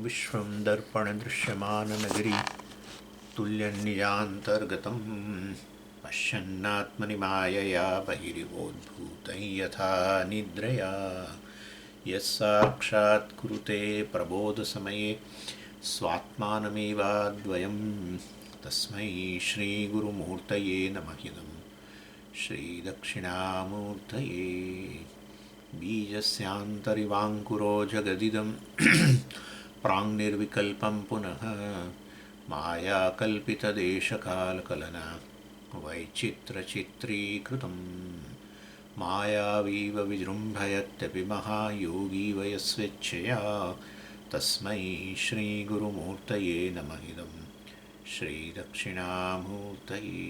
विश्वं दर्पणदृश्यमाननगरी तुल्यन्निजान्तर्गतं पश्यन्नात्मनि मायया बहिरिवोद्भूतं यथा निद्रया यस्साक्षात्कुरुते प्रबोधसमये स्वात्मानमेवाद्वयं तस्मै श्रीगुरुमूर्तये नमः इदं श्रीदक्षिणामूर्तये बीजस्यान्तरिवाङ्कुरो जगदिदं प्राङ्निर्विकल्पं पुनः मायाकल्पितदेशकालकलना वैचित्रचित्रीकृतं मायावीव विजृम्भयत्यपि महायोगी वयस्वेच्छया तस्मै श्रीगुरुमूर्तये नमः इदं श्रीदक्षिणामूर्तये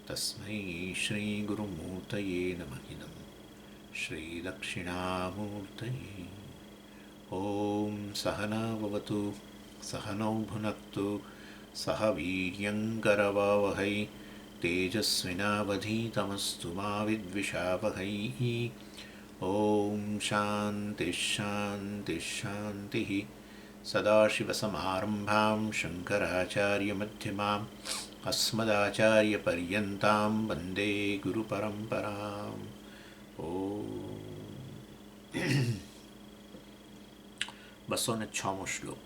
तस्मै श्रीगुरुमूर्तये नमः इदं श्रीदक्षिणामूर्तये। ॐ सहना भवतु सहनौ भुनक्तु सह वीर्यङ्करवावहै तेजस्विनावधीतमस्तु मा विद्विषावहै। ॐ शान्तिः शान्तिः शान्तिः। सदाशिवसमारम्भां शङ्कराचार्यमध्यमाम् अस्मदाचार्यपर्यन्तां वन्दे गुरुपरम्पराम्। ॐ 206 श्लोक।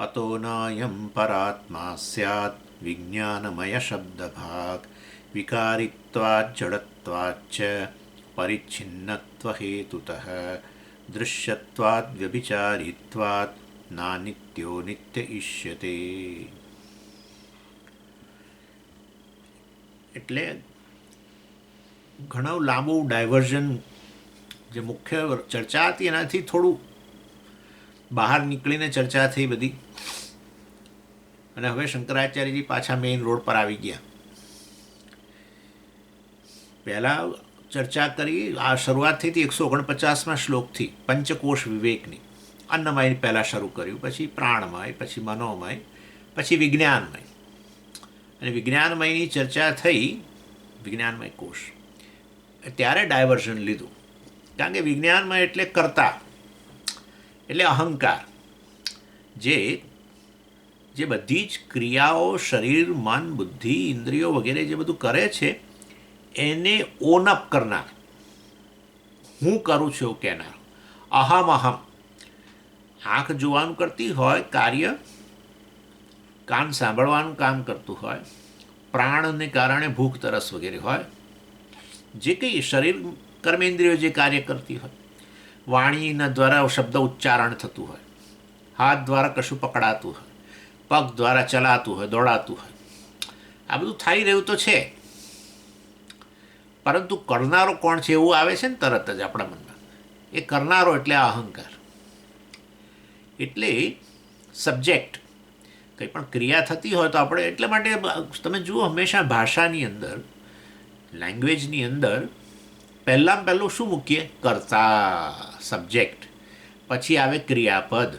अतो नायं परात्मा स्यात् विज्ञानमयशब्दभाक् विकारित्वाज्जडत्वाच्च परिच्छिन्नत्वहेतुतः दृश्यत्वाद्व्यभिचारित्वात् नानित्यो नित्य इष्यते। એટલે ઘણું લાંબુ ડાયવર્ઝન જે મુખ્ય ચર્ચા હતી એનાથી થોડું બહાર નીકળીને ચર્ચા થઈ બધી, અને હવે શંકરાચાર્યજી પાછા મેઇન રોડ પર આવી ગયા. પહેલાં ચર્ચા કરી, આ શરૂઆત થઈ હતી 149મા શ્લોકથી પંચકોશ વિવેકની. અન્નમય પહેલાં શરૂ કર્યું, પછી પ્રાણમય, પછી મનોમય, પછી વિજ્ઞાનમય. અને વિજ્ઞાનમયની ચર્ચા થઈ, વિજ્ઞાનમય કોશ, ત્યારે ડાયવર્ઝન લીધું. કારણ કે વિજ્ઞાનમય એટલે કર્તા, એટલે અહંકાર, જે બધી જ ક્રિયાઓ શરીર, મન, બુદ્ધિ, ઇન્દ્રિયો વગેરે જે બધું કરે છે એને ઓન અપ કરનાર, હું કરું છું એવું કહેનાર. અહમ અહમ. આંખ જોવાનું કરતી હોય કાર્ય, કાન સાંભળવાનું કામ કરતું હોય, પ્રાણને કારણે ભૂખ તરસ વગેરે હોય, જે કંઈ શરીર કર્મેન્દ્રિયો જે કાર્ય કરતી હોય, વાણીના દ્વારા શબ્દ ઉચ્ચારણ થતું હોય, હાથ દ્વારા કશું પકડાતું હોય, પગ દ્વારા ચલાતું હોય, દોડાતું હોય, આ બધું થઈ રહ્યું તો છે, પરંતુ કરનારો કોણ છે એવું આવે છે ને તરત જ આપણા મનમાં. એ કરનારો એટલે આ અહંકાર. એટલે સબ્જેક્ટ, કંઈ પણ ક્રિયા થતી હોય તો આપણે એટલા માટે તમે જુઓ, હંમેશા ભાષાની અંદર, લેંગ્વેજની અંદર પહેલું શું મૂકીએ? કર્તા, સબ્જેક્ટ, પછી આવે ક્રિયાપદ,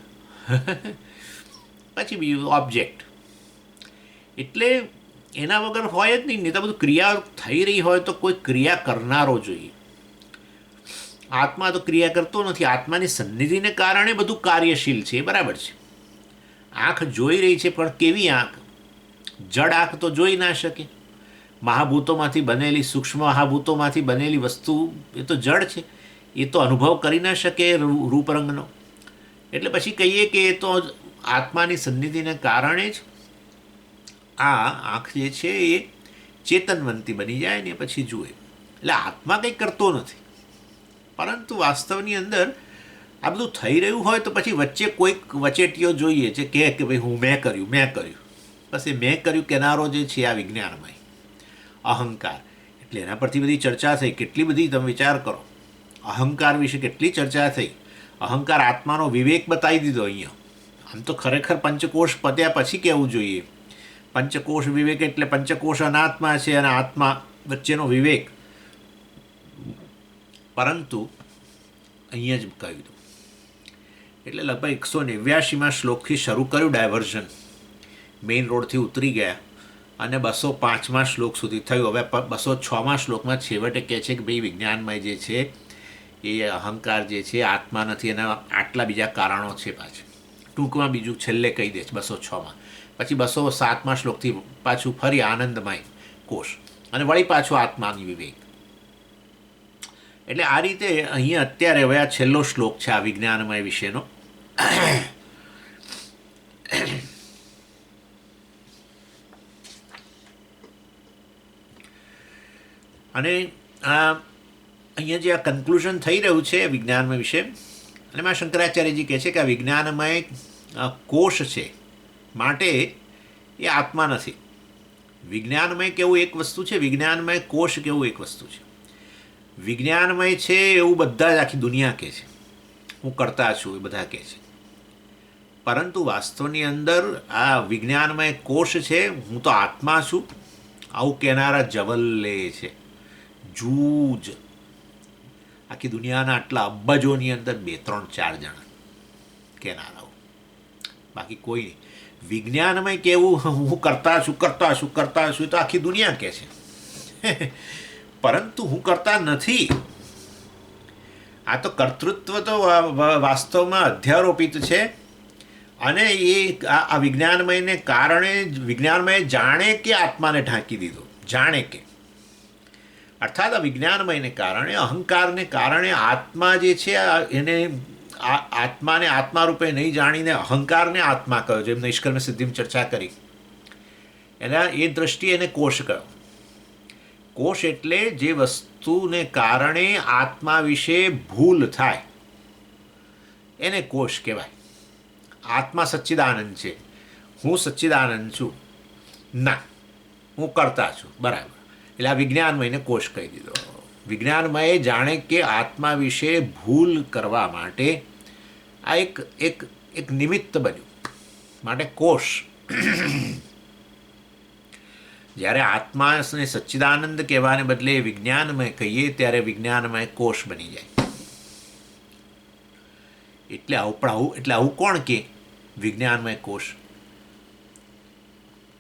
પછી બીજું ઓબ્જેક્ટ. એટલે એના વગર હોય જ નહીં. તો બધું ક્રિયા થઈ રહી હોય તો કોઈ ક્રિયા કરનારો જોઈએ. આત્મા તો ક્રિયા કરતો નથી, આત્માની સન્નિધિને કારણે બધું કાર્યશીલ છે, એ બરાબર છે. આંખ જોઈ રહી છે, પણ કેવી આંખ? જડ આંખ તો જોઈ ના શકે. મહાભૂતોમાંથી બનેલી, સૂક્ષ્મ મહાભૂતોમાંથી બનેલી વસ્તુ એ તો જડ છે, એ તો અનુભવ કરી ના શકે રૂપરંગનો. એટલે પછી કહીએ કે એ તો આત્માની સન્નિધિને કારણે જ આ આંખ જે છે એ ચેતનવંતી બની જાય ને પછી જુએ. એટલે આત્મા કંઈ કરતો નથી, પરંતુ વાસ્તવની અંદર આ બધું થઈ રહ્યું હોય તો પછી વચ્ચે કોઈક વચેટીઓ જોઈએ છે કે ભાઈ મેં કર્યું. બસ એ મેં કર્યું કહેનારો જે છે આ વિજ્ઞાનમય અહંકાર. એટલે એના પરથી બધી ચર્ચા થઈ, કેટલી બધી તમે વિચાર કરો, અહંકાર વિશે કેટલી ચર્ચા થઈ. અહંકાર આત્માનો વિવેક બતાવી દીધો અહીંયા. આમ તો ખરેખર પંચકોશ પત્યા પછી કહેવું જોઈએ. પંચકોશ વિવેક એટલે પંચકોશ અનાત્મા છે અને આત્મા વચ્ચેનો વિવેક, પરંતુ અહીંયા જ કહી દઉં. એટલે લગભગ 189મા શ્લોકથી શરૂ કર્યું ડાયવર્ઝન, મેઇન રોડથી ઉતરી ગયા અને 205મા શ્લોક સુધી થયું. હવે 206મા શ્લોકમાં છેવટે કહે છે કે ભાઈ વિજ્ઞાનમય જે છે એ અહંકાર જે છે આત્મા નથી, એના આટલા બીજા કારણો છે પાછું. ટૂંકમાં બીજું છેલ્લે કહી દે છે 206માં. પછી 207મા શ્લોકથી પાછું ફરી આનંદમય કોષ અને વળી પાછું આત્માની વિવેક. એટલે આ રીતે અહીંયા અત્યારે હવે આ છેલ્લો શ્લોક છે આ વિજ્ઞાનમય વિશેનો. અને આ અહીંયા જે આ કન્ક્લુઝન થઈ રહ્યું છે વિજ્ઞાનમય વિશે, અને એમાં શંકરાચાર્યજી કહે છે કે આ વિજ્ઞાનમય કોષ છે માટે એ આત્મા નથી. વિજ્ઞાનમય કેવું એક વસ્તુ છે, વિજ્ઞાનમય કોષ કેવું એક વસ્તુ છે. વિજ્ઞાનમય છે એવું બધા જ આખી દુનિયા કહે છે, હું કરતા છું એ બધા કહે છે. પરંતુ વાસ્તવની અંદર આ વિજ્ઞાનમય કોષ છે, હું તો આત્મા છું, આવું કહેનારા જવલ્લે છે. જૂજ આખી દુનિયાના આટલા અબજોની અંદર 2-3-4 જણા કહેનારાઓ, બાકી કોઈ નહીં. વિજ્ઞાનમય કેવું હું કરતા છું તો આખી દુનિયા કહે છે. પરંતુ હું કરતા નથી. આ તો કર્તૃત્વ તો વાસ્તવમાં અધ્યારોપિત છે. અને એ આ વિજ્ઞાનમયને કારણે વિજ્ઞાનમય જાણે કે આત્માને ઢાંકી દીધો, જાણે કે. અર્થાત આ વિજ્ઞાનમયને કારણે, અહંકારને કારણે આત્મા જે છે એને આત્માને આત્મા રૂપે નહીં જાણીને અહંકારને આત્મા કહ્યો, જેમ નિષ્કર્મ સિદ્ધિમાં ચર્ચા કરી. એના એ દ્રષ્ટિએ એને કોષ કહ્યો. કોષ એટલે જે વસ્તુને કારણે આત્મા વિશે ભૂલ થાય એને કોષ કહેવાય. આત્મા સચ્ચિદાનંદ છે, હું સચ્ચિદાનંદ છું, ના હું કરતા છું, બરાબર. એટલે આ વિજ્ઞાનમયને કોષ કહી દીધો. વિજ્ઞાનમય જાણે કે આત્મા વિશે ભૂલ કરવા માટે આ એક નિમિત્ત બન્યું, માટે કોષ. જ્યારે આત્માને સચ્ચિદાનંદ કહેવાને બદલે વિજ્ઞાનમય કહીએ ત્યારે વિજ્ઞાનમય કોષ બની જાય. એટલે આવું કોણ કે વિજ્ઞાનમય કોષ?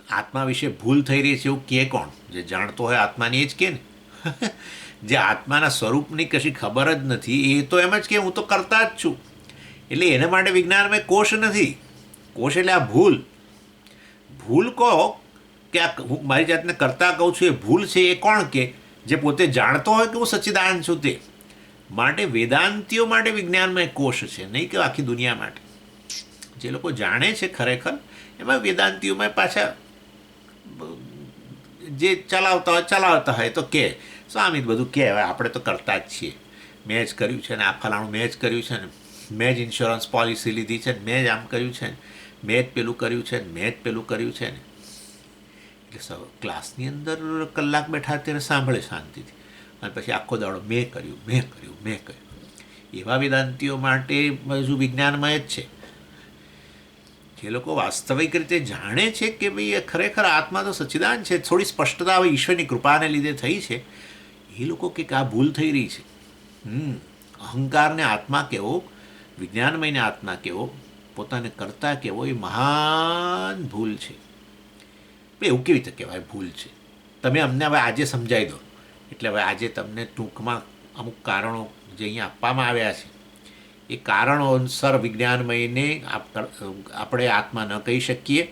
આત્મા વિશે ભૂલ થઈ રહી છે એવું કે કોણ? જે જાણતો હોય આત્માની એ જ કે ને. જે આત્માના સ્વરૂપની કશી ખબર જ નથી એ તો એમ જ કે હું તો કરતા જ છું. એટલે એના માટે વિજ્ઞાનમય કોષ નથી. કોષ એટલે આ ભૂલ. ભૂલ કહો કે આ હું મારી જાતને કરતા કહું છું એ ભૂલ છે, એ કોણ કે? જે પોતે જાણતો હોય કે હું સચ્ચિદાનંદ છું તે. માટે વેદાંતિઓ માટે વિજ્ઞાનમય કોષ છે, નહીં કે આખી દુનિયા માટે. જે લોકો જાણે છે ખરેખર એમાં વેદાંતિઓમાં પાછા જે ચલાવતા હોય તો કે સ્વામી બધું કહેવાય, આપણે તો કરતા જ છીએ, મેં જ કર્યું છે ને, આ ફલાણું મેં જ કર્યું છે ને, મેં જ ઇન્સ્યોરન્સ પોલિસી લીધી છે ને, મેં જ આમ કર્યું છે ને, મેં જ પેલું કર્યું છે ને, મેં જ પેલું કર્યું છે ને. એટલે ક્લાસની અંદર કલાક બેઠા ત્યારે સાંભળે શાંતિથી, અને પછી આખો દાડો મેં કર્યું. એવા વેદાંતિઓ માટે હજુ વિજ્ઞાનમય જ છે. જે લોકો વાસ્તવિક રીતે જાણે છે કે ભાઈ એ ખરેખર આત્મા તો સચ્ચિદાનંદ છે, થોડી સ્પષ્ટતા હવે ઈશ્વરની કૃપાને લીધે થઈ છે, એ લોકો કે આ ભૂલ થઈ રહી છે. અહંકારને આત્મા કહેવો, વિજ્ઞાનમયને આત્મા કહેવો, પોતાને કરતા કહેવો, એ મહાન ભૂલ છે. એવું કેવી રીતે કહેવાય ભૂલ છે? તમે અમને હવે આજે સમજાવી દો. એટલે હવે આજે તમને ટૂંકમાં અમુક કારણો જે અહીંયા આપવામાં આવ્યા છે એ કારણો અનુસાર વિજ્ઞાનમયને આપણે આત્મા ન કહી શકીએ,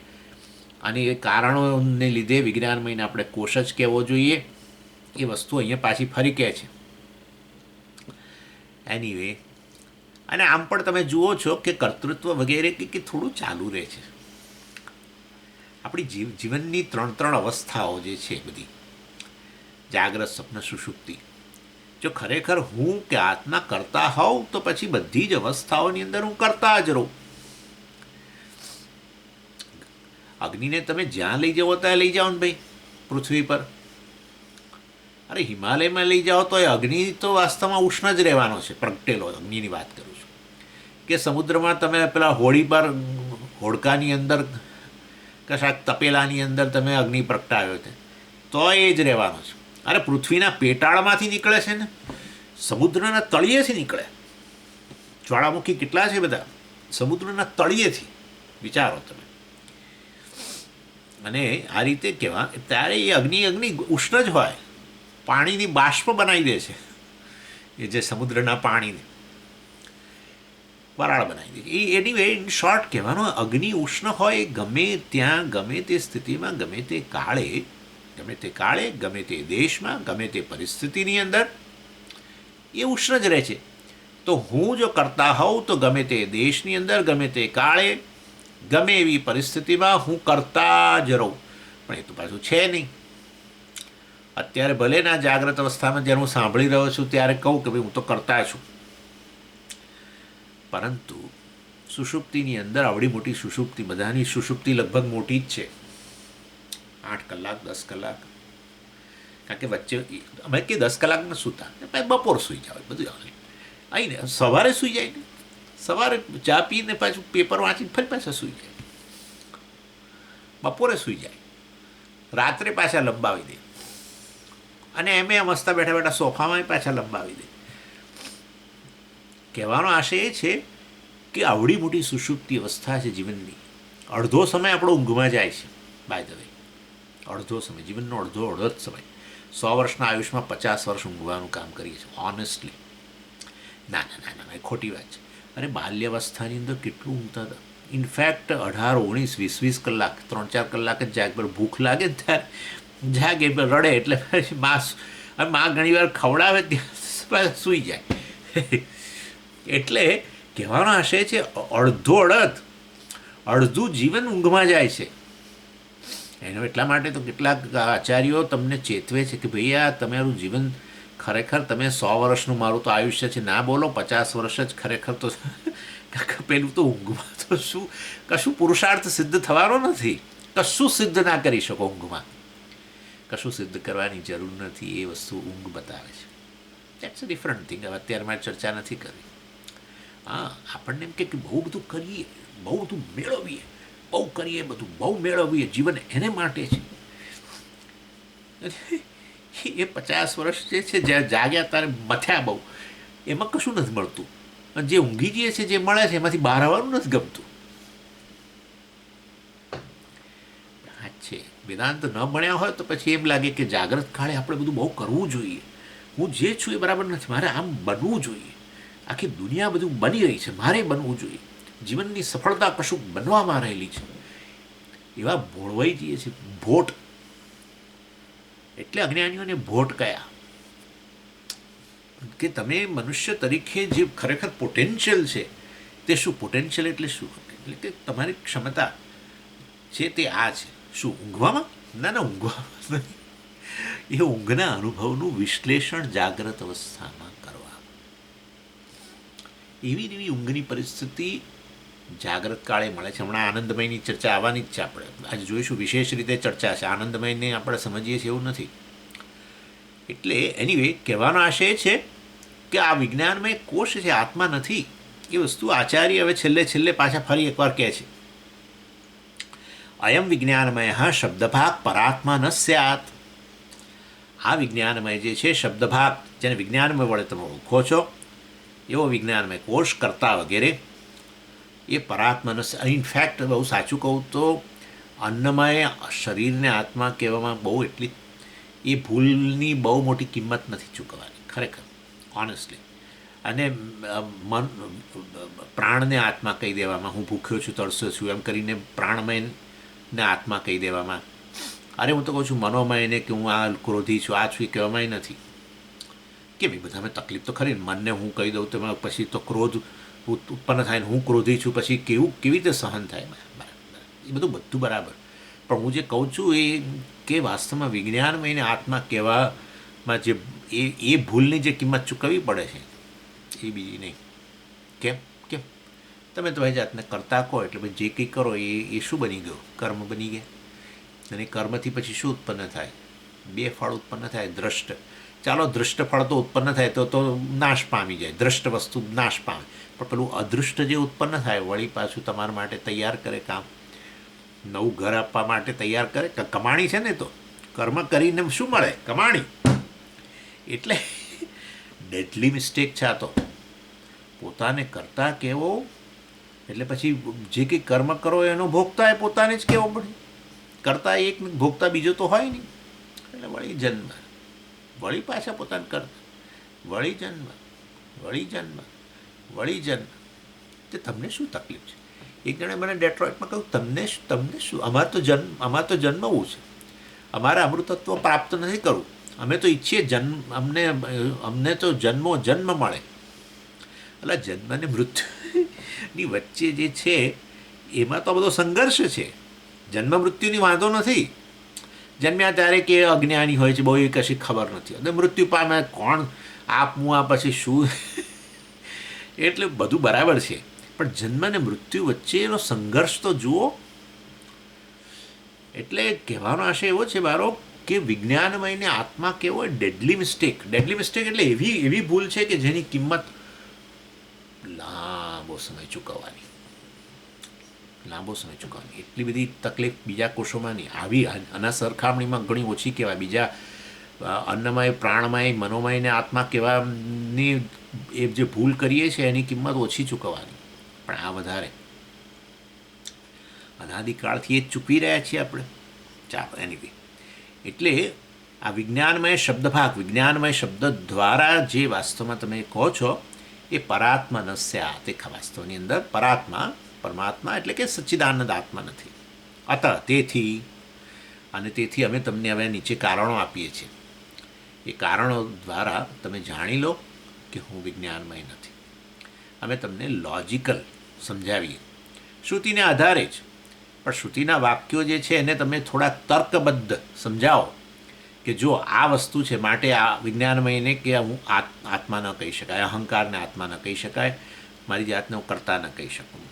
અને એ કારણોને લીધે વિજ્ઞાનમયને આપણે કોષ જ કહેવો જોઈએ. એ વસ્તુ અહીંયા પાછી ફરી કહે છે. એનીવે, અને આમ પણ તમે જુઓ છો કે કર્તૃત્વ વગેરે કે થોડું ચાલુ રહે છે. આપણી જીવનની 3 અવસ્થાઓ જે છે બધી, જાગ્રત, સ્વપ્ન, સુષુપ્તિ, જો ખરેખર હું કે આત્મા કરતા હોઉં તો પછી બધી જ અવસ્થાઓની અંદર હું કરતા જ રહું. અગ્નિને તમે જ્યાં લઈ જાઓ ત્યાં લઈ જાઓ ને ભાઈ, પૃથ્વી પર. અરે હિમાલયમાં લઈ જાઓ તો એ અગ્નિ તો વાસ્તવમાં ઉષ્ણ જ રહેવાનો છે, પ્રગટેલો અગ્નિની વાત કરું છું. કે સમુદ્રમાં તમે પેલા હોળી પર હોડકાની અંદર કશાક તપેલાની અંદર તમે અગ્નિ પ્રગટાવ્યો છે તો એ જ રહેવાનો છે. અરે પૃથ્વીના પેટાળમાંથી નીકળે છે ને, સમુદ્રના તળિયેથી નીકળે. જ્વાળામુખી કેટલા છે બધા, સમુદ્રના તળિયેથી, વિચારો તમે. અને આ રીતે કહેવા ત્યારે એ અગ્નિ ઉષ્ણ જ હોય, પાણીની બાષ્પ બનાવી દે છે. એ જે સમુદ્રના પાણીને વરાળ બનાવી દે. એની વે ઇન શોર્ટ કહેવાનો અગ્નિ ઉષ્ણ હોય ગમે ત્યાં, ગમે તે સ્થિતિમાં, ગમે તે કાળે, ગમે તે દેશમાં, ગમે તે પરિસ્થિતિની અંદર એ ઉષ્ણ જ રહે છે. તો હું જો કરતા હોઉં તો ગમે તે દેશની અંદર, ગમે તે કાળે, ગમે એવી પરિસ્થિતિમાં હું કરતા જ રહું. પણ એ તો પાછું છે નહીં. અત્યારે ભલે ના જાગ્રત અવસ્થામાં જ્યારે હું સાંભળી રહ્યો છું ત્યારે કહું કે ભાઈ હું તો કરતા છું, પરંતુ સુષુપ્તિની અંદર આવડી મોટી સુષુપ્તિ, બધાની સુષુપ્તિ લગભગ મોટી જ છે, 8 કલાક 10 કલાક. કારણ કે વચ્ચે અમે કે 10 કલાકમાં સૂતા, બપોર સૂઈ જાવ, બધું આવીને સવારે સૂઈ જાય ને, સવારે ચા પીને પાછું પેપર વાંચીને ફરી પાછા સૂઈ જાય, બપોરે સૂઈ જાય, રાત્રે પાછા લંબાવી દે, અને એમ મસ્તા બેઠા બેઠા સોફામાં પાછા લંબાવી દે. કહેવાનો આશય એ છે કે આવડી મોટી સુષુપ્તિ અવસ્થા છે જીવનની. અડધો સમય આપણો ઊંઘમાં જાય છે, બાય ધ વે, અડધો સમય, જીવનનો અડધો જ સમય. 100 વર્ષના આયુષમાં 50 વર્ષ ઊંઘવાનું કામ કરીએ છીએ, ઓનેસ્ટલી. ના ના ના ના, એ ખોટી વાત છે. અને બાલ્યાવસ્થાની અંદર કેટલું ઊંઘતા હતા. ઇનફેક્ટ 18, 19, 20 કલાક, 3-4 કલાક જ જાગ. પર ભૂખ લાગે ને ત્યારે જાગે, રડે એટલે માં ઘણી વાર ખવડાવે ત્યાં સૂઈ જાય. એટલે કહેવાનો આશય છે અડધું જીવન ઊંઘમાં જાય છે. એનો એટલા માટે તો કેટલાક આચાર્યો તમને ચેતવે છે કે ભાઈ આ તમારું જીવન ખરેખર, તમે 100 વર્ષનું મારું તો આયુષ્ય છે, ના બોલો 50 વર્ષ જ ખરેખર. તો પેલું તો ઊંઘમાં તો શું કશું પુરુષાર્થ સિદ્ધ થવાનો નથી, કશું સિદ્ધ ના કરી શકો ઊંઘમાં, કશું સિદ્ધ કરવાની જરૂર નથી. એ વસ્તુ ઊંઘ બતાવે છે. That's a different thing. હવે અત્યારે મારે ચર્ચા નથી કરવી. હા, આપણને એમ કે બહુ બધું કરીએ, બહુ બધું મેળવીએ, બહુ કરીએ, બધું બહુ મેળવીએ, જીવન એને માટે છે. એ 50 વર્ષ જે છે, જ્યાં જાગ્યા તારે મથ્યા બહુ, એમાં કશું નથી મળતું. અને જે ઊંઘી જઈએ છે, જે મળે છે એમાંથી બહાર આવવાનું નથી ગમતું. હા છે, વેદાંત ન ભણ્યા હોય તો પછી એમ લાગે કે જાગ્રત કાળે આપણે બધું બહુ કરવું જોઈએ, હું જે છું એ બરાબર નથી, મારે આમ બનવું જોઈએ, આખી દુનિયા બધું બની રહી છે, મારે બનવું જોઈએ, જીવનની સફળતા કશું બનવામાં રહેલી છે. એવા ભોળવાઈ જઈએ છીએ, ભોટ. એટલે અજ્ઞાનીઓને ભોટ કયા કે તમે મનુષ્ય તરીકે જે ખરેખર પોટેન્શિયલ છે તે શું? પોટેન્શિયલ એટલે શું? એટલે કે તમારી ક્ષમતા છે તે આ છે. શું? ઊંઘવામાં? ના ના, ઊંઘવામાં નહીં. એ ઊંઘના અનુભવનું વિશ્લેષણ જાગ્રત અવસ્થામાં કરવા. એવી એવી ઊંઘની પરિસ્થિતિ જાગ્રત કાળે મળે છે. હમણાં આનંદમયની ચર્ચા આવવાની જ છે, આપણે આજે જોઈશું. વિશેષ રીતે ચર્ચા છે આનંદમયને, આપણે સમજીએ છીએ એવું નથી. એટલે એનીવે કહેવાનો આશય છે કે આ વિજ્ઞાનમય કોષ છે, આત્મા નથી. એ વસ્તુ આચાર્ય હવે છેલ્લે પાછા ફરી એકવાર કહે છે. અયમ વિજ્ઞાનમય શબ્દભાગ પરાત્મા ન સ્યાત. આ વિજ્ઞાનમય જે છે, શબ્દભાગ, જેને વિજ્ઞાનમય વડે તમે ઓળખો છો, એવો વિજ્ઞાનમય કોષ, કરતા વગેરે, એ પરાત્માનો. ઇનફેક્ટ બહુ સાચું કહું તો અન્નમય શરીરને આત્મા કહેવામાં બહુ એટલી એ ભૂલની બહુ મોટી કિંમત નથી ચૂકવવાની ખરેખર, ઓનેસ્ટલી. અને પ્રાણને આત્મા કહી દેવામાં, હું ભૂખ્યો છું, તરસ્યો છું, એમ કરીને પ્રાણમયને આત્મા કહી દેવામાં. અરે હું તો કહું છું મનોમયને કે હું આ ક્રોધી છું, આ છું, એ કહેવામાં નથી. કેમ? એ બધામાં તકલીફ તો ખરી ને. મનને હું કહી દઉં તો પછી તો ક્રોધ ઉત્પન્ન થાય ને હું ક્રોધી છું, પછી કેવી રીતે સહન થાય? એ બધું બરાબર. પણ હું જે કહું છું એ કે વાસ્તવમાં વિજ્ઞાનમયને આત્મા કહેવામાં જે એ ભૂલની જે કિંમત ચૂકવવી પડે છે એ બીજી નહીં. કેમ? તમે તમારી જાતને કરતા કહો એટલે પછી જે કંઈ કરો એ શું બની ગયું? કર્મ બની ગયા. અને કર્મથી પછી શું ઉત્પન્ન થાય? 2 ફળ ઉત્પન્ન થાય. દ્રષ્ટ, ચાલો દ્રષ્ટ ફળ તો ઉત્પન્ન થાય તો નાશ પામી જાય, દ્રષ્ટ વસ્તુ નાશ પામે. પણ પેલું અદૃષ્ટ જે ઉત્પન્ન થાય, વળી પાછું તમારા માટે તૈયાર કરે કામ, નવું ઘર આપવા માટે તૈયાર કરે. કમાણી છે ને, તો કર્મ કરીને શું મળે? કમાણી. એટલે ડેડલી મિસ્ટેક છે આ તો. પોતાને કરતા કહેવો એટલે પછી જે કંઈ કર્મ કરો એનો ભોગતા એ પોતાને જ કહેવો પડે. કરતા એક, ભોગતા બીજો તો હોય નહીં. એટલે વળી જન્મ, વળી પાછા પોતાને કરતા, વળી જન્મ. વળી જન્મ, વળી જન્મ. તે તમને શું તકલીફ છે? એક જણે મને ડેટ્રોઇટમાં કહ્યું, તમને શું, અમારે તો જન્મવું છે, અમારે અમૃતત્વ પ્રાપ્ત નથી કરવું, અમે તો ઈચ્છીએ અમને તો જન્મ મળે. એટલે જન્મ અને મૃત્યુની વચ્ચે જે છે એમાં તો બધો સંઘર્ષ છે. જન્મ મૃત્યુની વાંધો નથી. જન્મ્યા ત્યારે કે અજ્ઞાની હોય છે, બહુ એ કશી ખબર નથી, અને મૃત્યુ પામે કોણ આ પછી શું એટલે બધું બરાબર છે. પણ જન્મ અને મૃત્યુ વચ્ચેનો સંઘર્ષ તો જુઓ. એટલે કહેવાનો આશય એવો છે મારો કે વિજ્ઞાનમયને આત્મા કેવો ડેડલી મિસ્ટેક એટલે એવી ભૂલ છે કે જેની કિંમત લાંબો સમય ચૂકવવાની, એટલી બધી તકલીફ બીજા કોષોમાં નહીં આવી. આના સરખામણીમાં ઘણી ઓછી કહેવાય. બીજા અન્નમય, પ્રાણમય, મનોમય ને આત્મા કહેવાની એ જે ભૂલ કરીએ છીએ એની કિંમત ઓછી ચૂકવવાની, પણ આ વધારે. અનાદિકાળથી એ જ ચૂકવી રહ્યા છીએ આપણે. ચાલો, એનીવે. એટલે આ વિજ્ઞાનમય શબ્દ દ્વારા જે વાસ્તવમાં તમે કહો છો એ પરાત્મા નસ્યા, તે વાસ્તવની અંદર પરમાત્મા એટલે કે સચ્ચિદાનંદ આત્મા નથી. તેથી અમે તમને હવે નીચે કારણો આપીએ છીએ. એ કારણો દ્વારા તમે જાણી લો કે હું વિજ્ઞાનમય નથી. અમે તમને લોજિકલ સમજાવીએ, શ્રુતિને આધારે જ, પણ શ્રુતિના વાક્યો જે છે એને તમે થોડા તર્કબદ્ધ સમજાવો કે જો આ વસ્તુ છે માટે આ વિજ્ઞાનમયને કે હું આત્મા ન કહી શકાય, અહંકારને આત્મા ન કહી શકાય, મારી જાતને હું કરતા ન કહી શકું.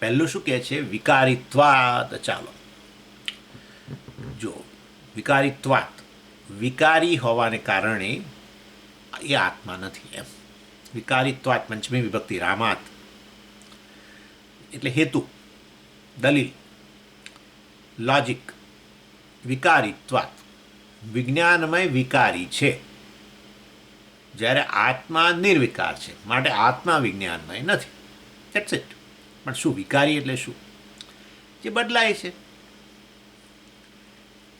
પહેલું શું કહે છે? વિકારીત્વાત. ચાલો જો, વિકારી હોવાને કારણે એ આત્મા નથી એમ. વિકારીત્વાત પંચમી વિભક્તિ રામાત એટલે હેતુ, દલીલ, લોજિક. વિકારીત્વાત, વિજ્ઞાનમય વિકારી છે, જ્યારે આત્મા નિર્વિકાર છે, માટે આત્મા વિજ્ઞાનમય નથી. That's it. પણ શું વિકારી એટલે શું? જે બદલાય છે.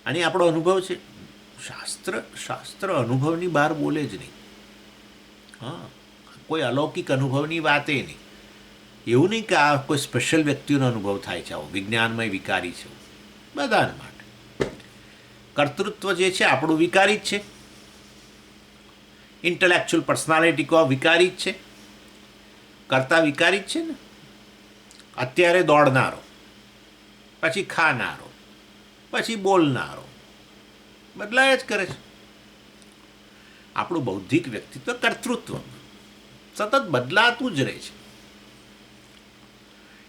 અને આપણો અનુભવ છે. શાસ્ત્ર અનુભવની બહાર બોલે જ નહીં. હા, કોઈ અલૌકિક અનુભવની વાતે નહીં. એવું નહીં કે આ કોઈ સ્પેશિયલ વ્યક્તિનો અનુભવ થાય છે આવો વિજ્ઞાનમય વિકારી છે, બધાને માટે. કર્તૃત્વ જે છે આપણું વિકારી જ છે. ઇન્ટેલેક્ચ્યુઅલ પર્સનાલિટી કહો વિકારી જ છે, કરતા વિકારી જ છે ને. અત્યારે દોડનારો, પછી ખાનારો, પછી બોલનારો, બદલાય જ કરે છે. આપણું બૌદ્ધિક વ્યક્તિત્વ કર્તૃત્વ સતત બદલાતું જ રહે છે.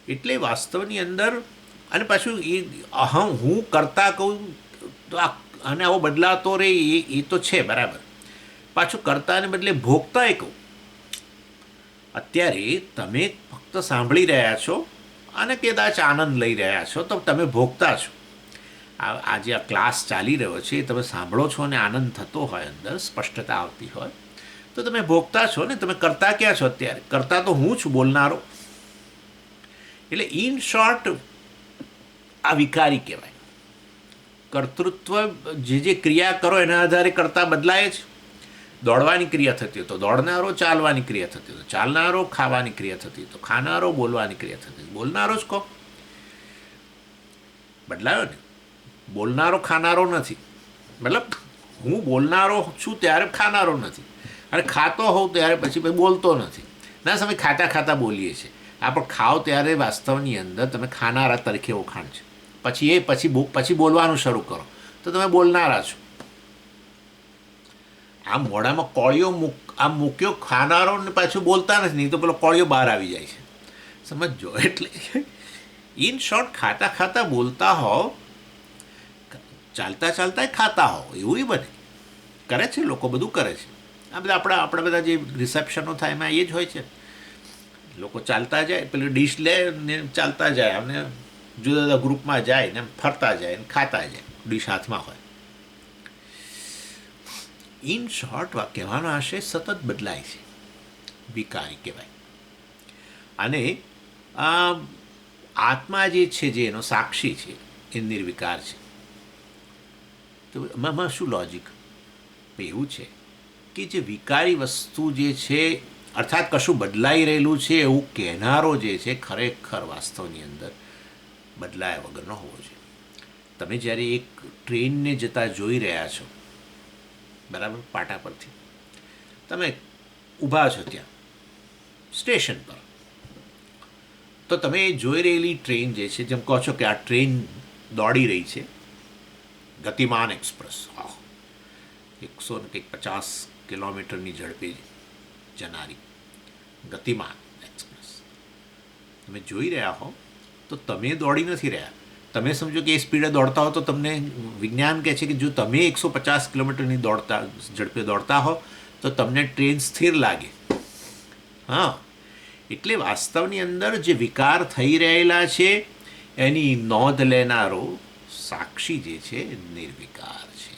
એટલે વાસ્તવની અંદર, અને પાછું એ હું કરતા કહું તો અને આવો બદલાતો રહે એ તો છે બરાબર. પાછું કરતાને બદલે ભોગતા કહું. અત્યારે તમે ફક્ત સાંભળી રહ્યા છો અને કદાચ આનંદ લઈ રહ્યા છો, તો તમે ભોગતા છો. આજે આ ક્લાસ ચાલી રહ્યો છે, તમે સાંભળો છો અને આનંદ થતો હોય, અંદર સ્પષ્ટતા આવતી હોય, તો તમે ભોગતા છો ને. તમે કરતા ક્યાં છો અત્યારે? કરતા તો હું છું, બોલનારો. એટલે ઇન શોર્ટ આ વિકારી કહેવાય. કર્તૃત્વ જે ક્રિયા કરો એના આધારે કરતા બદલાય છે. દોડવાની ક્રિયા થતી હોય તો દોડનારો, ચાલવાની ક્રિયા થતી હોય તો ચાલનારો, ખાવાની ક્રિયા થતી હોય તો ખાનારો, બોલવાની ક્રિયા થતી હોય બોલનારો જ કહો. બદલાયો ને. બોલનારો ખાનારો નથી. મતલબ હું બોલનારો છું ત્યારે ખાનારો નથી, અને ખાતો હોઉં ત્યારે પછી બોલતો નથી. ના, સમય ખાતા ખાતા બોલીએ છીએ. આ પણ ખાઓ ત્યારે વાસ્તવની અંદર તમે ખાનારા તરીકે ઓળખાણ છે. પછી બોલવાનું શરૂ કરો તો તમે બોલનારા છો. આમ મોઢામાં કોળિયો મૂક્યો ખાનારો ને પાછું બોલતા નથી, નહીં તો પેલો કોળિયો બહાર આવી જાય છે. સમજો. એટલે ઇન શોર્ટ ખાતા ખાતા બોલતા હોવ, ચાલતા ચાલતા ખાતા હોવ, એવું બને. કરે છે લોકો, બધું કરે છે. આ બધા આપણા બધા જે રિસેપ્શનો થાય એમાં એ જ હોય છે. લોકો ચાલતા જાય, પેલું ડીશ લે ને ચાલતા જાય, અને જુદા જુદા ગ્રુપમાં જાય ને ફરતા જાય ને ખાતા જાય, ડીશ હાથમાં હોય. ઇન શોર્ટ કહેવાનો આશય સતત બદલાય છે. વિકારી કહેવાય. અને આ આત્મા જે છે, જે એનો સાક્ષી છે, એ નિર્વિકાર છે. તો એમાં શું લોજિક? એવું છે કે જે વિકારી વસ્તુ જે છે, અર્થાત કશું બદલાઈ રહેલું છે એવું કહેનારો જે છે, ખરેખર વાસ્તવની અંદર બદલાયા વગરનો હોવો જોઈએ. તમે જ્યારે એક ટ્રેનને જતા જોઈ રહ્યા છો, બરાબર, પાટા પરથી તમે ઊભા છો ત્યાં સ્ટેશન પર, તો તમે જોઈ રહેલી ટ્રેન જે છે, જેમ કહો છો કે આ ટ્રેન દોડી રહી છે, ગતિમાન એક્સપ્રેસ, 150 કિલોમીટરની ઝડપે જનારી ગતિમાન એક્સપ્રેસ તમે જોઈ રહ્યા હો, તો તમે દોડી નથી રહ્યા. તમે સમજો કે એ સ્પીડે દોડતા હો તો તમને વિજ્ઞાન કહે છે કે જો તમે 150 કિલોમીટરની ઝડપે દોડતા હો તો તમને ટ્રેન સ્થિર લાગે. હા, એટલે વાસ્તવની અંદર જે વિકાર થઈ રહેલા છે એની નોંધ લેનારો સાક્ષી જે છે નિર્વિકાર છે.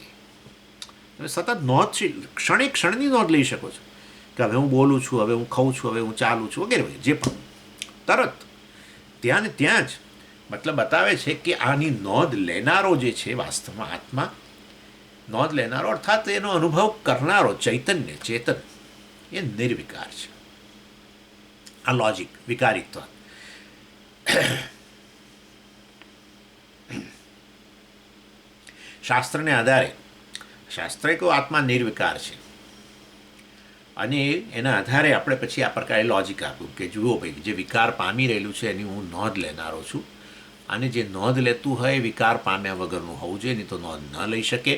તમે સતત નોંધ, ક્ષણે ક્ષણની નોંધ લઈ શકો છો કે હવે હું બોલું છું, હવે હું ખાઉં છું, હવે હું ચાલું છું, વગેરે વગેરે, જે પણ તરત ત્યાં ને ત્યાં જ. મતલબ બતાવે છે કે આની નોંધ લેનારો જે છે વાસ્તવમાં આત્મા, નોંધ લેનારો અર્થાત એનો અનુભવ કરનારો ચૈતન્ય, ચેતન, એ નિર્વિકાર છે. આ લોજિક વિકારિત્વ. શાસ્ત્રને આધારે શાસ્ત્રે કહ્યું આત્મા નિર્વિકાર છે, અને એના આધારે આપણે પછી આ પ્રકારે લોજિક આપ્યું કે જુઓ ભાઈ, જે વિકાર પામી રહેલું છે એની હું નોંધ લેનારો છું, અને જે નોંધ લેતું હોય વિકાર પામ્યા વગરનું હોવું જોઈએ, નહીં તો નોંધ ન લઈ શકે.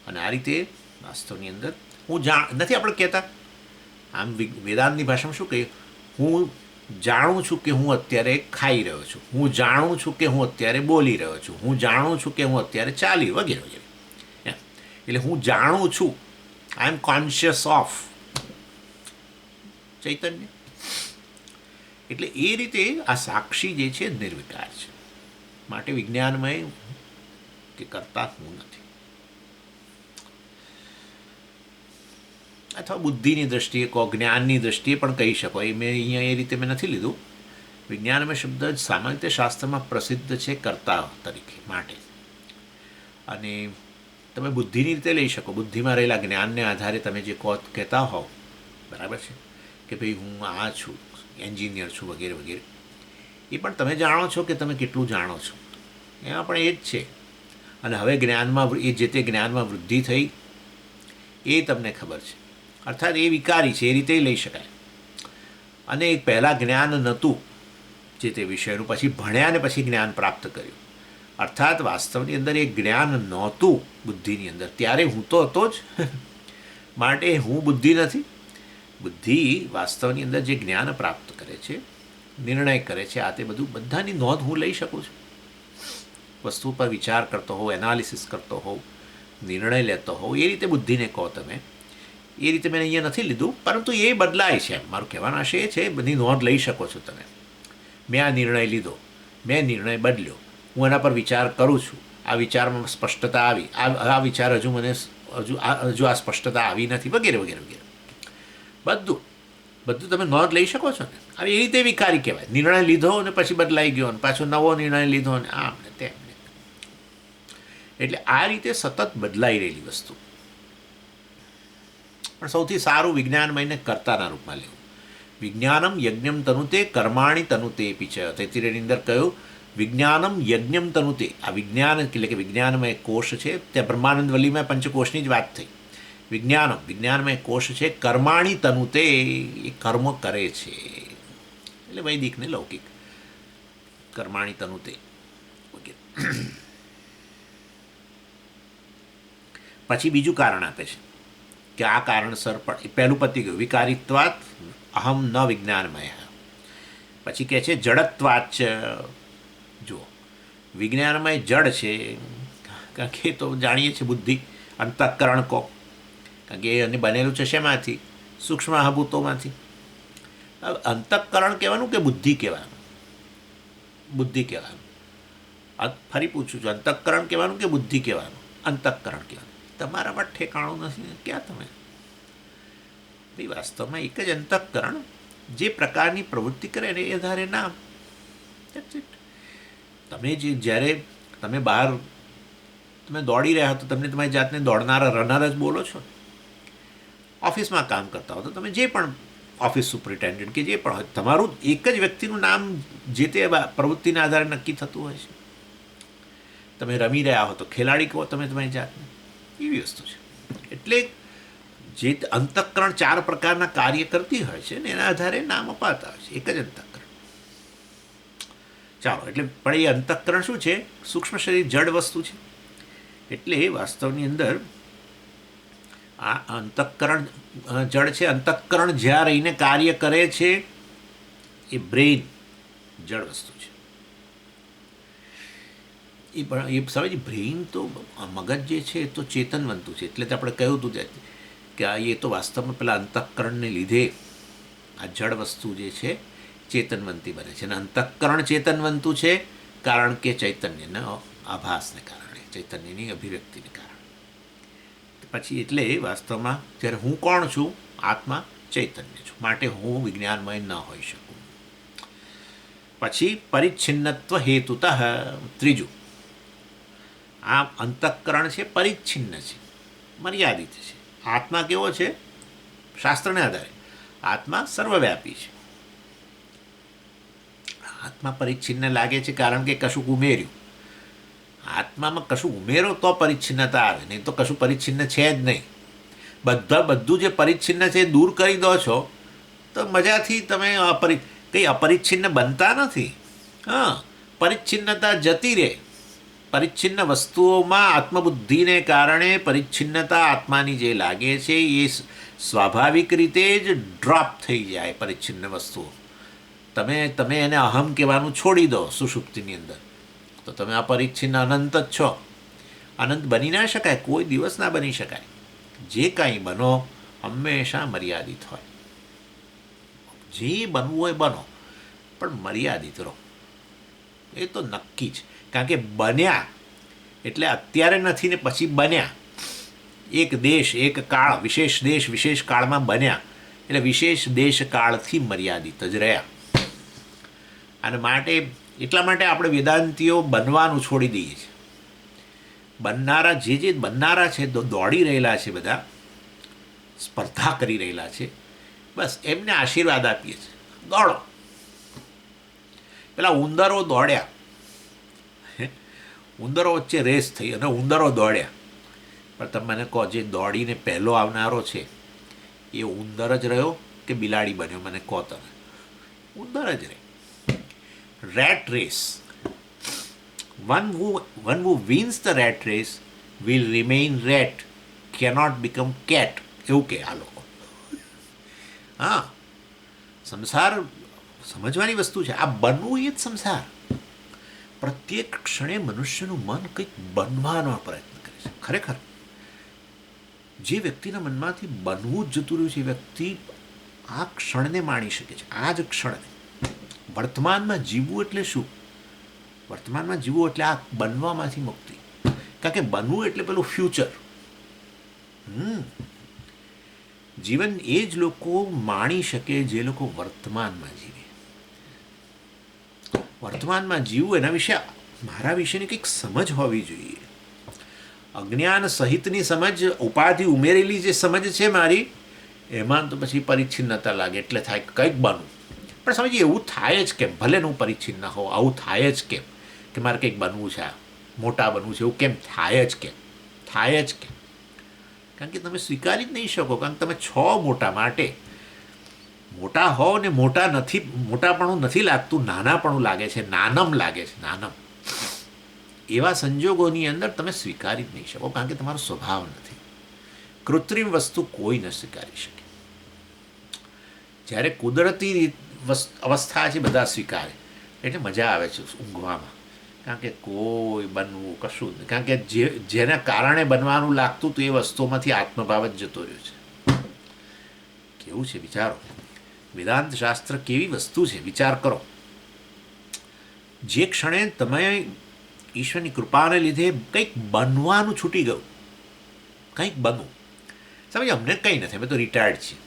અને આ રીતે વાસ્તવની અંદર હું નથી આપણે કહેતા, આમ વેદાંતની ભાષામાં શું કહીએ, હું જાણું છું કે હું અત્યારે ખાઈ રહ્યો છું, હું જાણું છું કે હું અત્યારે બોલી રહ્યો છું, હું જાણું છું કે હું અત્યારે ચાલી, વગેરે વગેરે. એટલે હું જાણું છું, આઈ એમ કોન્શિયસ ઓફ ચૈતન્ય. એટલે એ રીતે આ સાક્ષી જે છે નિર્વિકાર છે. માટે વિજ્ઞાનમય કે કરતા હું નથી. અથવા બુદ્ધિની દ્રષ્ટિએ કહો, જ્ઞાનની દ્રષ્ટિએ પણ કહી શકો. એ મેં અહીંયા એ રીતે મેં નથી લીધું. વિજ્ઞાનમય શબ્દ જ સામાન્ય રીતે શાસ્ત્રમાં પ્રસિદ્ધ છે કર્તા તરીકે માટે. અને તમે બુદ્ધિની રીતે લઈ શકો, બુદ્ધિમાં રહેલા જ્ઞાનને આધારે તમે જે કહેતા હોવ, બરાબર છે, કે ભાઈ હું આ છું, એન્જિનિયર છું, વગેરે વગેરે, એ પણ તમે જાણો છો કે તમે કેટલું જાણો છો, એમાં પણ એ જ છે. અને હવે જ્ઞાનમાં એ જે તે જ્ઞાનમાં વૃદ્ધિ થઈ એ તમને ખબર છે, અર્થાત એ વિકારી છે, એ રીતે લઈ શકાય. અને એક પહેલાં જ્ઞાન નહોતું જે તે વિષયનું, પછી ભણ્યા ને પછી જ્ઞાન પ્રાપ્ત કર્યું. અર્થાત વાસ્તવની અંદર એ જ્ઞાન નહોતું બુદ્ધિની અંદર, ત્યારે હું તો હતો જ. માટે હું બુદ્ધિ નથી. બુદ્ધિ વાસ્તવની અંદર જે જ્ઞાન પ્રાપ્ત કરે છે, નિર્ણય કરે છે, આ તે બધું બધાની નોંધ હું લઈ શકું છું. વસ્તુ પર વિચાર કરતો હોઉં, એનાલિસિસ કરતો હોઉં, નિર્ણય લેતો હોઉં, એ રીતે બુદ્ધિને કહો તમે. એ રીતે મેં અહીંયા નથી લીધું, પરંતુ એ બદલાય છે. મારું કહેવાનો આશય એ છે, બધી નોંધ લઈ શકો છો તમે. મેં આ નિર્ણય લીધો, મેં નિર્ણય બદલ્યો, હું એના પર વિચાર કરું છું, આ વિચારમાં સ્પષ્ટતા આવી, આ વિચાર હજુ આ સ્પષ્ટતા આવી નથી, વગેરે વગેરે વગેરે. બધું તમે નોંધ લઈ શકો છો ને. હવે એ રીતે વિકારી કહેવાય. નિર્ણય લીધો અને પછી બદલાઈ ગયો, અને પાછો નવો નિર્ણય લીધો, અને આમ ને તેમ. એટલે આ રીતે સતત બદલાઈ રહેલી વસ્તુ. પણ સૌથી સારું વિજ્ઞાનમયને કર્તાના રૂપમાં લેવું. વિજ્ઞાનમ યજ્ઞમ તનુતે કર્માણી તનુતે પીછે. તૈત્તિરીયની અંદર કહ્યું વિજ્ઞાનમ યજ્ઞમ તનુતે. આ વિજ્ઞાન એટલે કે વિજ્ઞાનમય કોષ છે, ત્યાં બ્રહ્માનંદ વલ્લીમાં પંચકોષની જ વાત થઈ. વિજ્ઞાનમય કોષ છે, કર્માણી તનુતે, એ કર્મ કરે છે. એટલે વૈદિક ને લૌકિક, કર્માણી તનુતે વગેરે. પછી બીજું કારણ આપે છે કે આ કારણસર પણ પહેલું પતી ગયું, વિકારિત્વાત અહમ ન વિજ્ઞાનમય. પછી કહે છે જડત્વાચ. જુઓ, વિજ્ઞાનમય જડ છે, કારણ કે તો જાણીએ છીએ બુદ્ધિ, અંતઃકરણ કહો, કારણ કે એને બનેલું છે શેમાંથી? સૂક્ષ્મ આહભૂતોમાંથી. અંતઃકરણ કહેવાનું કે બુદ્ધિ કહેવાનું? બુદ્ધિ કહેવાનું. ફરી પૂછું છું, અંતઃકરણ કહેવાનું કે બુદ્ધિ કહેવાનું? અંતઃકરણ કહેવાનું. તમારામાં ઠેકાણું નથી, ક્યાં તમે એ વાસ્તવમાં એક જ અંતઃકરણ જે પ્રકારની પ્રવૃત્તિ કરે ને એ આધારે નામ. That's it. તમે જ્યારે તમે બહાર તમે દોડી રહ્યા હો તો તમને તમારી જાતને દોડનારા રનર જ બોલો છો. ઓફિસમાં કામ કરતા હો તો તમે જે પણ ઓફિસ સુપરિન્ટેન્ડન્ટ કે જે પણ હોય તમારું એક જ વ્યક્તિનું નામ જે તે પ્રવૃત્તિના આધારે નક્કી થતું હોય છે. તમે રમી રહ્યા હો તો ખેલાડી કહો તમે તમારી જાતને. એવી વસ્તુ છે. એટલે જે અંતઃકરણ 4 પ્રકારના કાર્ય કરતી હોય છે ને એના આધારે નામ અપાતા હોય છે. એક જ અંતઃકરણ. ચાલો, એટલે પણ એ અંતઃકરણ શું છે? સૂક્ષ્મ શરીર જડ વસ્તુ છે. એટલે વાસ્તવની અંદર આ અંતઃકરણ જડ છે. અંતઃકરણ જ્યાં રહીને કાર્ય કરે છે એ બ્રેઇન જડ વસ્તુ છે. એ સમજ બ્રેઇન તો મગજ જે છે એ તો ચેતનવંતું છે. એટલે આપણે કહ્યું હતું કે એ તો વાસ્તવમાં પેલા અંતઃકરણને લીધે આ જડ વસ્તુ જે છે ચેતનવંતી બને છે. અને અંતઃકરણ ચેતનવંતું છે કારણ કે ચૈતન્યના આભાસને કારણે, ચૈતન્યની અભિવ્યક્તિને કારણે. પછી એટલે વાસ્તવમાં જ્યારે હું કોણ છું? આત્મા ચૈતન્ય છું. માટે હું વિજ્ઞાનમય ન હોઈ શકું. પછી પરિચ્છિન્નત્વ હેતુતઃ. ત્રીજું, આ અંતઃકરણ છે પરિચ્છિન્ન છે, મર્યાદિત છે. આત્મા કેવો છે? શાસ્ત્રને આધારે આત્મા સર્વવ્યાપી છે. આત્મા પરિચ્છિન્ન લાગે છે કારણ કે કશુંક ઉમેર્યું. આત્મામાં કશું ઉમેરો તો પરિચ્છિન્નતા આવે, નહીં તો કશું પરિચ્છિન્ન છે જ નહીં. બધું જે પરિચ્છિન્ન છે એ દૂર કરી દો છો તો મજાથી તમે કંઈ અપરિચ્છિન્ન બનતા નથી. હા, પરિચ્છિન્નતા જતી રહે. પરિચ્છિન્ન વસ્તુઓમાં આત્મબુદ્ધિને કારણે પરિચ્છિન્નતા આત્માની જે લાગે છે એ સ્વાભાવિક રીતે જ ડ્રોપ થઈ જાય. પરિચ્છિન્ન વસ્તુઓ તમે એને અહમ કહેવાનું છોડી દો સુષુપ્તિની અંદર તો તમે અપરિચ્છિન્ન અનંત જ છો. અનંત બની ના શકાય, કોઈ દિવસ ના બની શકાય. જે કાંઈ બનો હંમેશા મર્યાદિત હોય. જે બનવું હોય બનો, પણ મર્યાદિત રહો. એ તો નક્કી જ. કારણ કે બન્યા એટલે અત્યારે નથી ને પછી બન્યા. એક દેશ એક કાળ, વિશેષ દેશ વિશેષ કાળમાં બન્યા એટલે વિશેષ દેશ કાળથી મર્યાદિત જ રહ્યા. અને એટલા માટે આપણે વેદાંતિઓ બનવાનું છોડી દઈએ છીએ. બનનારા જે બનનારા છે, દોડી રહેલા છે, બધા સ્પર્ધા કરી રહેલા છે, બસ એમને આશીર્વાદ આપીએ છીએ, દોડો. પેલા ઉંદરો દોડ્યા, ઉંદરો વચ્ચે રેસ થઈ અને ઉંદરો દોડ્યા. પણ તમે મને કહો, જે દોડીને પહેલો આવનારો છે એ ઉંદર જ રહ્યો કે બિલાડી બન્યો? મને કહો તમે. ઉંદર જ રહે. Rat race. One who wins the rat race will remain rat, cannot become cat. એવું કે આ લોકો. હા, સંસાર સમજવાની વસ્તુ છે. આ બનવું એ જ સંસાર. પ્રત્યેક ક્ષણે મનુષ્યનું મન કંઈક બનવાનો પ્રયત્ન કરે છે. ખરેખર જે વ્યક્તિના મનમાંથી બનવું જ જતું રહ્યું છે એ વ્યક્તિ આ ક્ષણને માણી શકે છે. આ જ ક્ષણને. વર્તમાનમાં જીવવું એટલે શું? વર્તમાનમાં જીવવું એટલે આ બનવામાંથી મુક્તિ. કારણ કે બનવું એટલે પેલું ફ્યુચર. જીવન એ જ લોકો માણી શકે જે લોકો વર્તમાનમાં જીવે. વર્તમાનમાં જીવવું એના વિશે, મારા વિશેની કંઈક સમજ હોવી જોઈએ. અજ્ઞાન સહિતની સમજ, ઉપાધિ ઉમેરેલી જે સમજ છે મારી, એમાં તો પછી પરિચ્છિન્નતા લાગે. એટલે થાય કંઈક બનવું. પણ સમજીએ એવું થાય જ કેમ? ભલે હું પરિચ્છિન્ન હોઉં, આવું થાય જ કેમ કે મારે કંઈક બનવું છે, મોટા બનવું છે? એવું કેમ થાય જ કેમ? થાય જ કેમ? કારણ કે તમે સ્વીકારી જ નહીં શકો. કારણ કે તમે છો મોટા. માટે મોટા હો ને મોટાપણું નથી લાગતું, નાનાપણું લાગે છે, નાનમ લાગે છે, નાનમ. એવા સંજોગોની અંદર તમે સ્વીકારી જ નહીં શકો. કારણ કે તમારો સ્વભાવ નથી. કૃત્રિમ વસ્તુ કોઈ ન સ્વીકારી શકે. જ્યારે કુદરતી અવસ્થા છે બધા સ્વીકારે એટલે મજા આવે છે ઊંઘવામાં. કારણ કે કોઈ બનવું કશું જ નહીં. કારણ કે જેના કારણે બનવાનું લાગતું હતું એ વસ્તુઓમાંથી આત્મભાવ જ જતો રહ્યો છે. કેવું છે વિચારો. વેદાંત શાસ્ત્ર કેવી વસ્તુ છે વિચાર કરો. જે ક્ષણે તમે ઈશ્વરની કૃપાને લીધે કંઈક બનવાનું છૂટી ગયું, કંઈક બનવું. સમજ, અમને કંઈ નથી, અમે તો રિટાયર્ડ છીએ.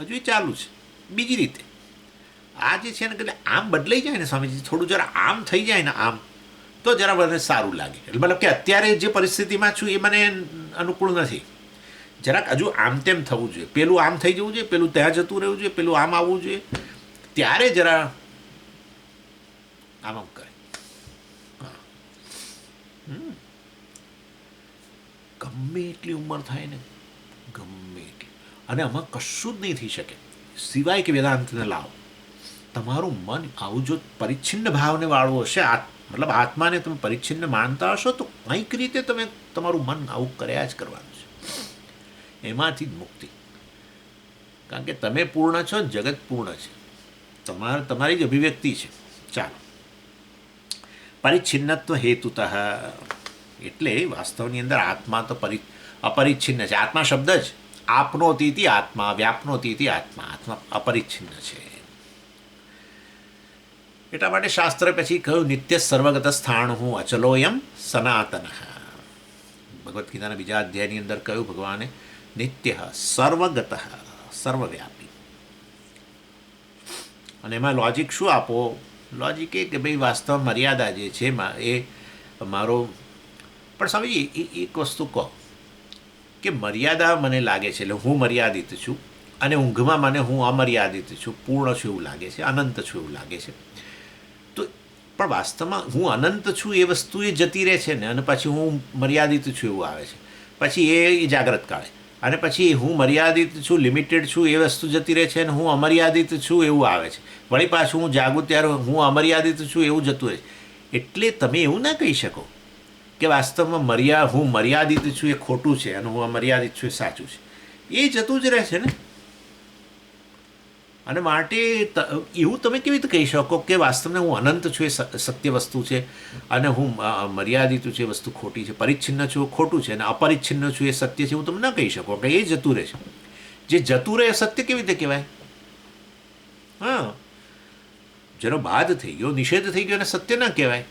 હજુ એ ચાલુ છે બીજી રીતે. આ જે છે ને કે આમ બદલાઈ જાય ને સ્વામીજી, થોડું જરા આમ થઈ જાય ને આમ, તો જરા મને સારું લાગે. મતલબ કે અત્યારે જે પરિસ્થિતિમાં છું એ મને અનુકૂળ નથી. જરાક હજુ આમ તેમ થવું જોઈએ, પેલું આમ થઈ જવું જોઈએ, પેલું ત્યાં જતું રહેવું જોઈએ, પેલું આમ આવવું જોઈએ, ત્યારે જરા આમ કરે. ગમે એટલી ઉંમર થાય ને, ગમે એટલી, અને આમાં કશું જ નહીં થઈ શકે સિવાય કે વેદાંતને લાવો. તમારું મન આવું જો પરિચ્છિન્ન ભાવને વાળવું હશે, મતલબ આત્માને તમે પરિચ્છિન્ન માનતા હશો, તો કંઈક રીતે તમે તમારું મન આવું કર્યા જ કરવાનું છે. એમાંથી જ મુક્તિ. કારણ કે તમે પૂર્ણ છો, જગત પૂર્ણ છે, તમારી જ અભિવ્યક્તિ છે. ચાલો, પરિચ્છિન્નત્વ હેતુતઃ, એટલે વાસ્તવની અંદર આત્મા તો અપરિચ્છિન્ન છે. આત્મા શબ્દ જ આપનોતી આત્મા, વ્યાપનોતી આત્મા, આત્મા અપરિચ્છિન્ન છે. એટલા માટે શાસ્ત્ર પછી કહ્યું નિત્ય સર્વગત સ્થાણ હું અચલોયમ સનાતન. ભગવદ્ ગીતાના બીજા અધ્યાયની અંદર કહ્યું ભગવાને નિત્ય સર્વગત, સર્વવ્યાપી. અને એમાં લોજિક શું આપો? લોજિક એ કે ભાઈ વાસ્તવ મર્યાદા જે છે એ મારો, પણ સ્વામીજી એક વસ્તુ કહો કે મર્યાદા મને લાગે છે એટલે હું મર્યાદિત છું, અને ઊંઘમાં મને હું અમર્યાદિત છું, પૂર્ણ છું એવું લાગે છે, અનંત છું એવું લાગે છે. તો પણ વાસ્તવમાં હું અનંત છું એ વસ્તુ એ જતી રહે છે ને, અને પછી હું મર્યાદિત છું એવું આવે છે, પછી એ જાગ્રત કાળે, અને પછી હું મર્યાદિત છું, લિમિટેડ છું એ વસ્તુ જતી રહે છે, અને હું અમર્યાદિત છું એવું આવે છે. વળી પાછું હું જાગું ત્યારે હું અમર્યાદિત છું એવું જતું રહે છે. એટલે તમે એવું ના કહી શકો કે વાસ્તવમાં હું મર્યાદિત છું એ ખોટું છે અને હું અમર્યાદિત છું એ સાચું છે. એ જતું જ રહે છે ને. અને માટે એવું તમે કેવી રીતે કહી શકો કે વાસ્તવમાં હું અનંત છું એ સત્ય વસ્તુ છે, અને હું મર્યાદિત છું એ વસ્તુ ખોટી છે, પરિચ્છિન્ન છું એ ખોટું છે, અને અપરિચ્છિન્ન છું એ સત્ય છે, એવું તમે ન કહી શકો કે એ જતું રહે છે. જે જતું રહે એ સત્ય કેવી રીતે કહેવાય? હા, જેનો બાદ થઈ ગયો, નિષેધ થઈ ગયો, એને સત્ય ન કહેવાય.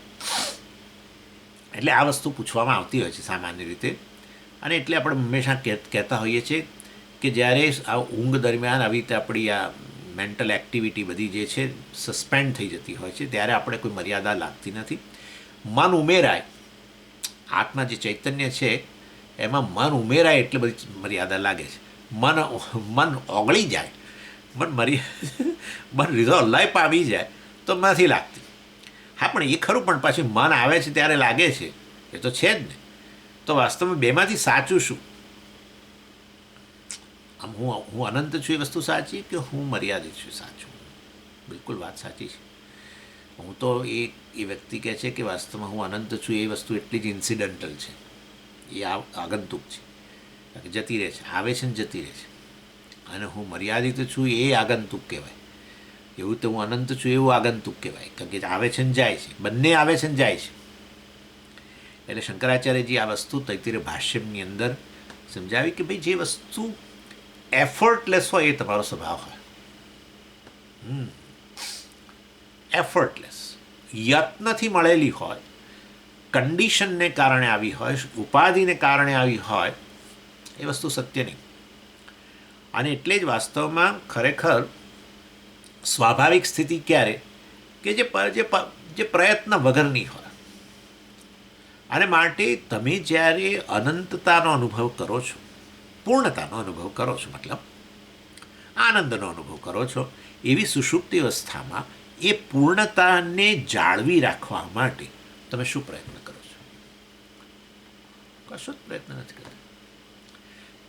એટલે આ વસ્તુ પૂછવામાં આવતી હોય છે સામાન્ય રીતે. અને એટલે આપણે હંમેશા કહેતા હોઈએ છીએ કે જ્યારે આ ઊંઘ દરમિયાન આવી રીતે આપણી આ મેન્ટલ એક્ટિવિટી બધી જે છે સસ્પેન્ડ થઈ જતી હોય છે, ત્યારે આપણે કોઈ મર્યાદા લાગતી નથી. મન ઉમેરાય, આત્મા જે ચૈતન્ય છે એમાં મન ઉમેરાય એટલે બધી મર્યાદા લાગે છે. મન ઓગળી જાય, મન રિઝોલ્વ પામી જાય તો નથી લાગતી. હા, પણ એ ખરું, પણ પાછી મન આવે છે ત્યારે લાગે છે, એ તો છે જ ને. તો વાસ્તવમાં બેમાંથી સાચું શું? આમ હું અનંત છું એ વસ્તુ સાચી કે હું મર્યાદિત છું સાચું? બિલકુલ વાત સાચી છે. હું તો એ વ્યક્તિ કહે છે કે વાસ્તવમાં હું અનંત છું એ વસ્તુ એટલી જ ઇન્સિડન્ટલ છે, એ આગંતુક છે, જતી રહે છે, આવે છે ને જતી રહે છે. અને હું મર્યાદિત છું એ આગંતુક કહેવાય. એવું તો હું અનંત છું એવું આગંતુક કહેવાય, કારણ કે આવે છે ને જાય છે, બંને આવે છે ને જાય છે. એટલે શંકરાચાર્યજી આ વસ્તુ તૈત્તિરીય ભાષ્યમની અંદર સમજાવી કે ભાઈ જે વસ્તુ એફર્ટલેસ હોય એ તમારો સ્વભાવ હોય. એફર્ટલેસ, યત્નથી મળેલી હોય, કન્ડિશનને કારણે આવી હોય, ઉપાધિને કારણે આવી હોય, એ વસ્તુ સત્ય નહીં. અને એટલે જ વાસ્તવમાં ખરેખર સ્વાભાવિક સ્થિતિ ક્યારે કે જે પ્રયત્ન વગરની હોય. અને માટે તમે જ્યારે અનંતતાનો અનુભવ કરો છો, પૂર્ણતાનો અનુભવ કરો છો, મતલબ આનંદનો અનુભવ કરો છો, એવી સુષુપ્તિ અવસ્થામાં એ પૂર્ણતાને જાળવી રાખવા માટે તમે શું પ્રયત્ન કરો છો? કશો જ પ્રયત્ન નથી કરતા.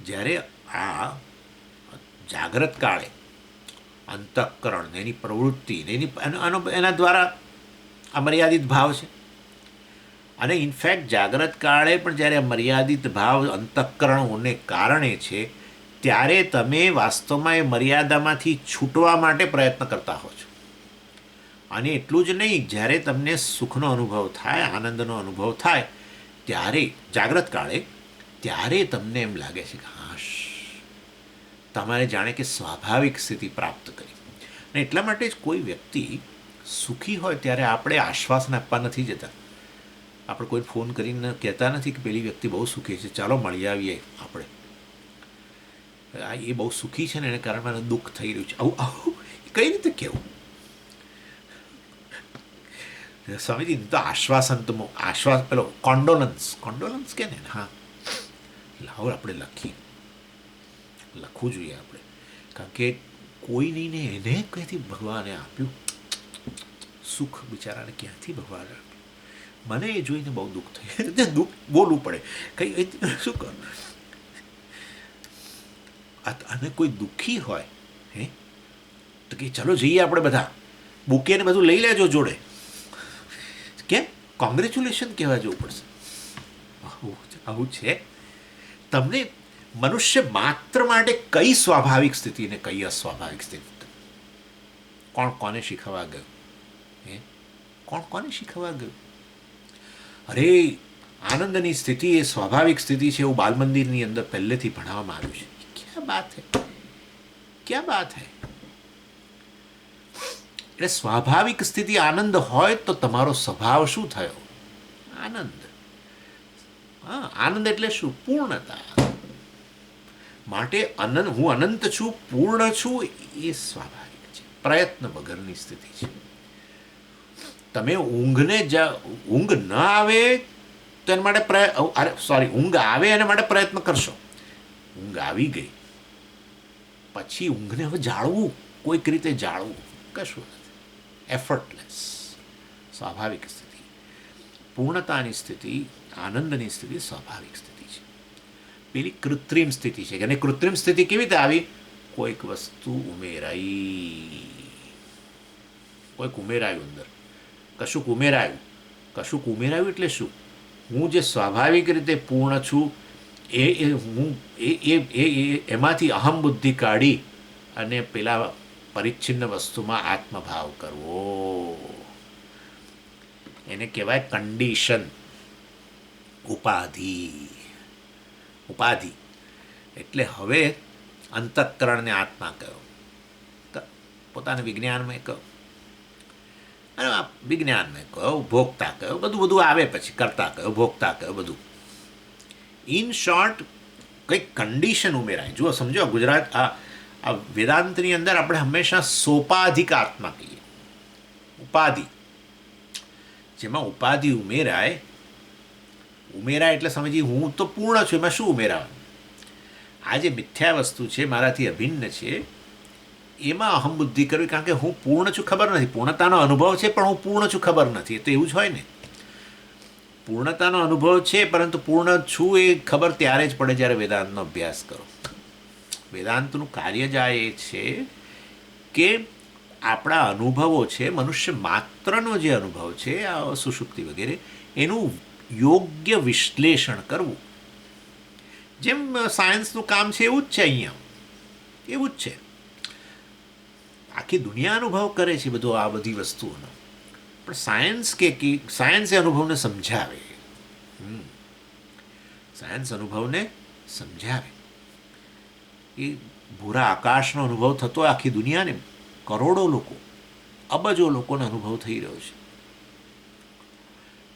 જ્યારે આ જાગ્રત કાળે અંતઃકરણ, એની પ્રવૃત્તિ, એના દ્વારા અમર્યાદિત ભાવ છે. અને ઇનફેક્ટ જાગ્રત કાળે પણ જ્યારે મર્યાદિત ભાવ અંતઃકરણોને કારણે છે, ત્યારે તમે વાસ્તવમાં એ મર્યાદામાંથી છૂટવા માટે પ્રયત્ન કરતા હો છો. અને એટલું જ નહીં, જ્યારે તમને સુખનો અનુભવ થાય, આનંદનો અનુભવ થાય, ત્યારે જાગ્રત કાળે ત્યારે તમને એમ લાગે છે કે હાશ, તમારે જાણે કે સ્વાભાવિક સ્થિતિ પ્રાપ્ત કરી. અને એટલા માટે જ કોઈ વ્યક્તિ સુખી હોય ત્યારે આપણે આશ્વાસન આપવા નથી જતા. આપણે કોઈ ફોન કરીને કહેતા નથી કે પેલી વ્યક્તિ બહુ સુખી છે, ચાલો મળી આવીએ આપણે. આપણે કોઈ ફોન કરીને કહેતા નથી કે પેલી વ્યક્તિ બહુ સુખી છે, ચાલો મળી આવીએ આપણે. આ એ બહુ સુખી છે ને એને કારણે મને દુઃખ થઈ રહ્યું છે, આવું આવું કઈ રીતે કહેવું? સ્વામીજી તો આશ્વાસન તો પેલો કોન્ડોલન્સ કે ને, હા લાવો આપણે લખવું જોઈએ આપણે, કારણ કે કોઈ નહીં ને એને ક્યાંથી ભગવાને આપ્યું સુખ, બિચારાને ક્યાંથી ભગવાને આપ્યું. મને એ જોઈને બહુ દુઃખ થયું, દુઃખ બોલવું પડે કંઈ શું કરું. અને કોઈ દુઃખી હોય હે તો કે ચલો જઈએ આપણે બધા, બુકે ને બધું લઈ લેજો જોડે, કેમ કોંગ્રેચ્યુલેશન કહેવા જવું પડશે. આવું છે. તમને મનુષ્ય માત્ર માટે કઈ સ્વાભાવિક સ્થિતિ ને કઈ અસ્વાભાવિક સ્થિતિ કોણ કોને શીખવવા ગયું? હે કોણ કોને શીખવવા ગયું? અરે આનંદની સ્થિતિ એ સ્વાભાવિક સ્થિતિ છે એવું બાલ મંદિરની અંદર પહેલેથી ભણાવવામાં આવ્યું છે. ક્યાં બાત હૈ, ક્યાં બાત હૈ. એટલે સ્વાભાવિક સ્થિતિ આનંદ હોય તો તમારો સ્વભાવ શું થયો? આનંદ. હા, આનંદ એટલે શું? પૂર્ણતા. માટે હું અનંત છું, પૂર્ણ છું, એ સ્વાભાવિક છે, પ્રયત્ન વગરની સ્થિતિ છે. તમે ઊંઘ ન આવે તો એના માટે ઊંઘ આવે એના માટે પ્રયત્ન કરશો. ઊંઘ આવી ગઈ પછી ઊંઘને હવે જાળવું, કોઈક રીતે જાળવું, કશું નથી. એફર્ટલેસ સ્વાભાવિક સ્થિતિ. પૂર્ણતાની સ્થિતિ, આનંદની સ્થિતિ સ્વાભાવિક સ્થિતિ છે. પેલી કૃત્રિમ સ્થિતિ છે. અને કૃત્રિમ સ્થિતિ કેવી રીતે આવી? કોઈક વસ્તુ ઉમેરાઈ, કોઈક ઉમેરાયું અંદર, કશુંક ઉમેરાયું એટલે શું? હું જે સ્વાભાવિક રીતે પૂર્ણ છું એમાંથી અહમ બુદ્ધિ કાઢી અને પેલા પરિચ્છિન્ન વસ્તુમાં આત્મભાવ કરવો, એને કહેવાય કન્ડિશન. ઉપાધિ એટલે હવે અંતઃકરણને આત્મા કહો, પોતાના વિજ્ઞાનમાં કહો, અને વિજ્ઞાનમાં કહો, ભોગતા કહો, બધું આવે પછી, કરતા કહો, ભોગતા કહો, બધું. ઇન શોર્ટ કંઈક કન્ડિશન ઉમેરાય. જુઓ, સમજો, ગુજરાત આ વેદાંતની અંદર આપણે હંમેશા સોપાધિક આત્મા કહીએ, ઉપાધિ. જેમાં ઉપાધિ ઉમેરાય એટલે સમજી હું તો પૂર્ણ છું, એમાં શું ઉમેરાવાનું? આ જે મિથ્યા વસ્તુ છે, મારાથી અભિન્ન છે, એમાં અહમ બુદ્ધિ કરવી, કારણ કે હું પૂર્ણ છું ખબર નથી. પૂર્ણતાનો અનુભવ છે પણ હું પૂર્ણ છું ખબર નથી. એ તો એવું જ હોય ને. પૂર્ણતાનો અનુભવ છે પરંતુ પૂર્ણ છું એ ખબર ત્યારે જ પડે જ્યારે વેદાંતનો અભ્યાસ કરો. વેદાંતનું કાર્ય જ આ એ છે કે આપણા અનુભવો છે, મનુષ્ય માત્રનો જે અનુભવ છે, આ સુષુપ્તિ વગેરે, એનું યોગ્ય વિશ્લેષણ કરવું. જેમ સાયન્સનું કામ છે એવું જ છે, અહીંયા એવું જ છે. આખી દુનિયા અનુભવ કરે છે બધું, આ બધી વસ્તુઓનો. પણ સાયન્સ એ અનુભવને સમજાવે. સાયન્સ અનુભવને સમજાવે. એ ભૂરા આકાશનો અનુભવ થતો આખી દુનિયાને, કરોડો લોકો, અબજો લોકોનો અનુભવ થઈ રહ્યો છે.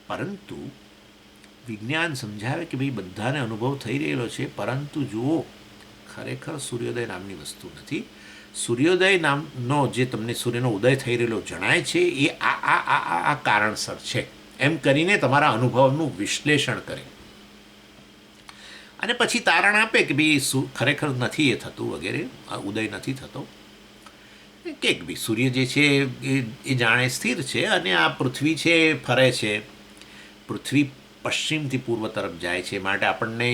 પરંતુ વિજ્ઞાન સમજાવે કે ભાઈ બધાને અનુભવ થઈ રહેલો છે, પરંતુ જુઓ, ખરેખર સૂર્યોદય નામની વસ્તુ નથી. સૂર્યોદય નામનો જે તમને સૂર્યનો ઉદય થઈ રહેલો જણાય છે એ આ કારણસર છે, એમ કરીને તમારા અનુભવનું વિશ્લેષણ કરે અને પછી તારણ આપે કે ભાઈ ખરેખર નથી એ થતું વગેરે, આ ઉદય નથી થતો. કે ભાઈ સૂર્ય જે છે એ જાણે સ્થિર છે અને આ પૃથ્વી છે ફરે છે. પૃથ્વી પશ્ચિમથી પૂર્વ તરફ જાય છે, માટે આપણને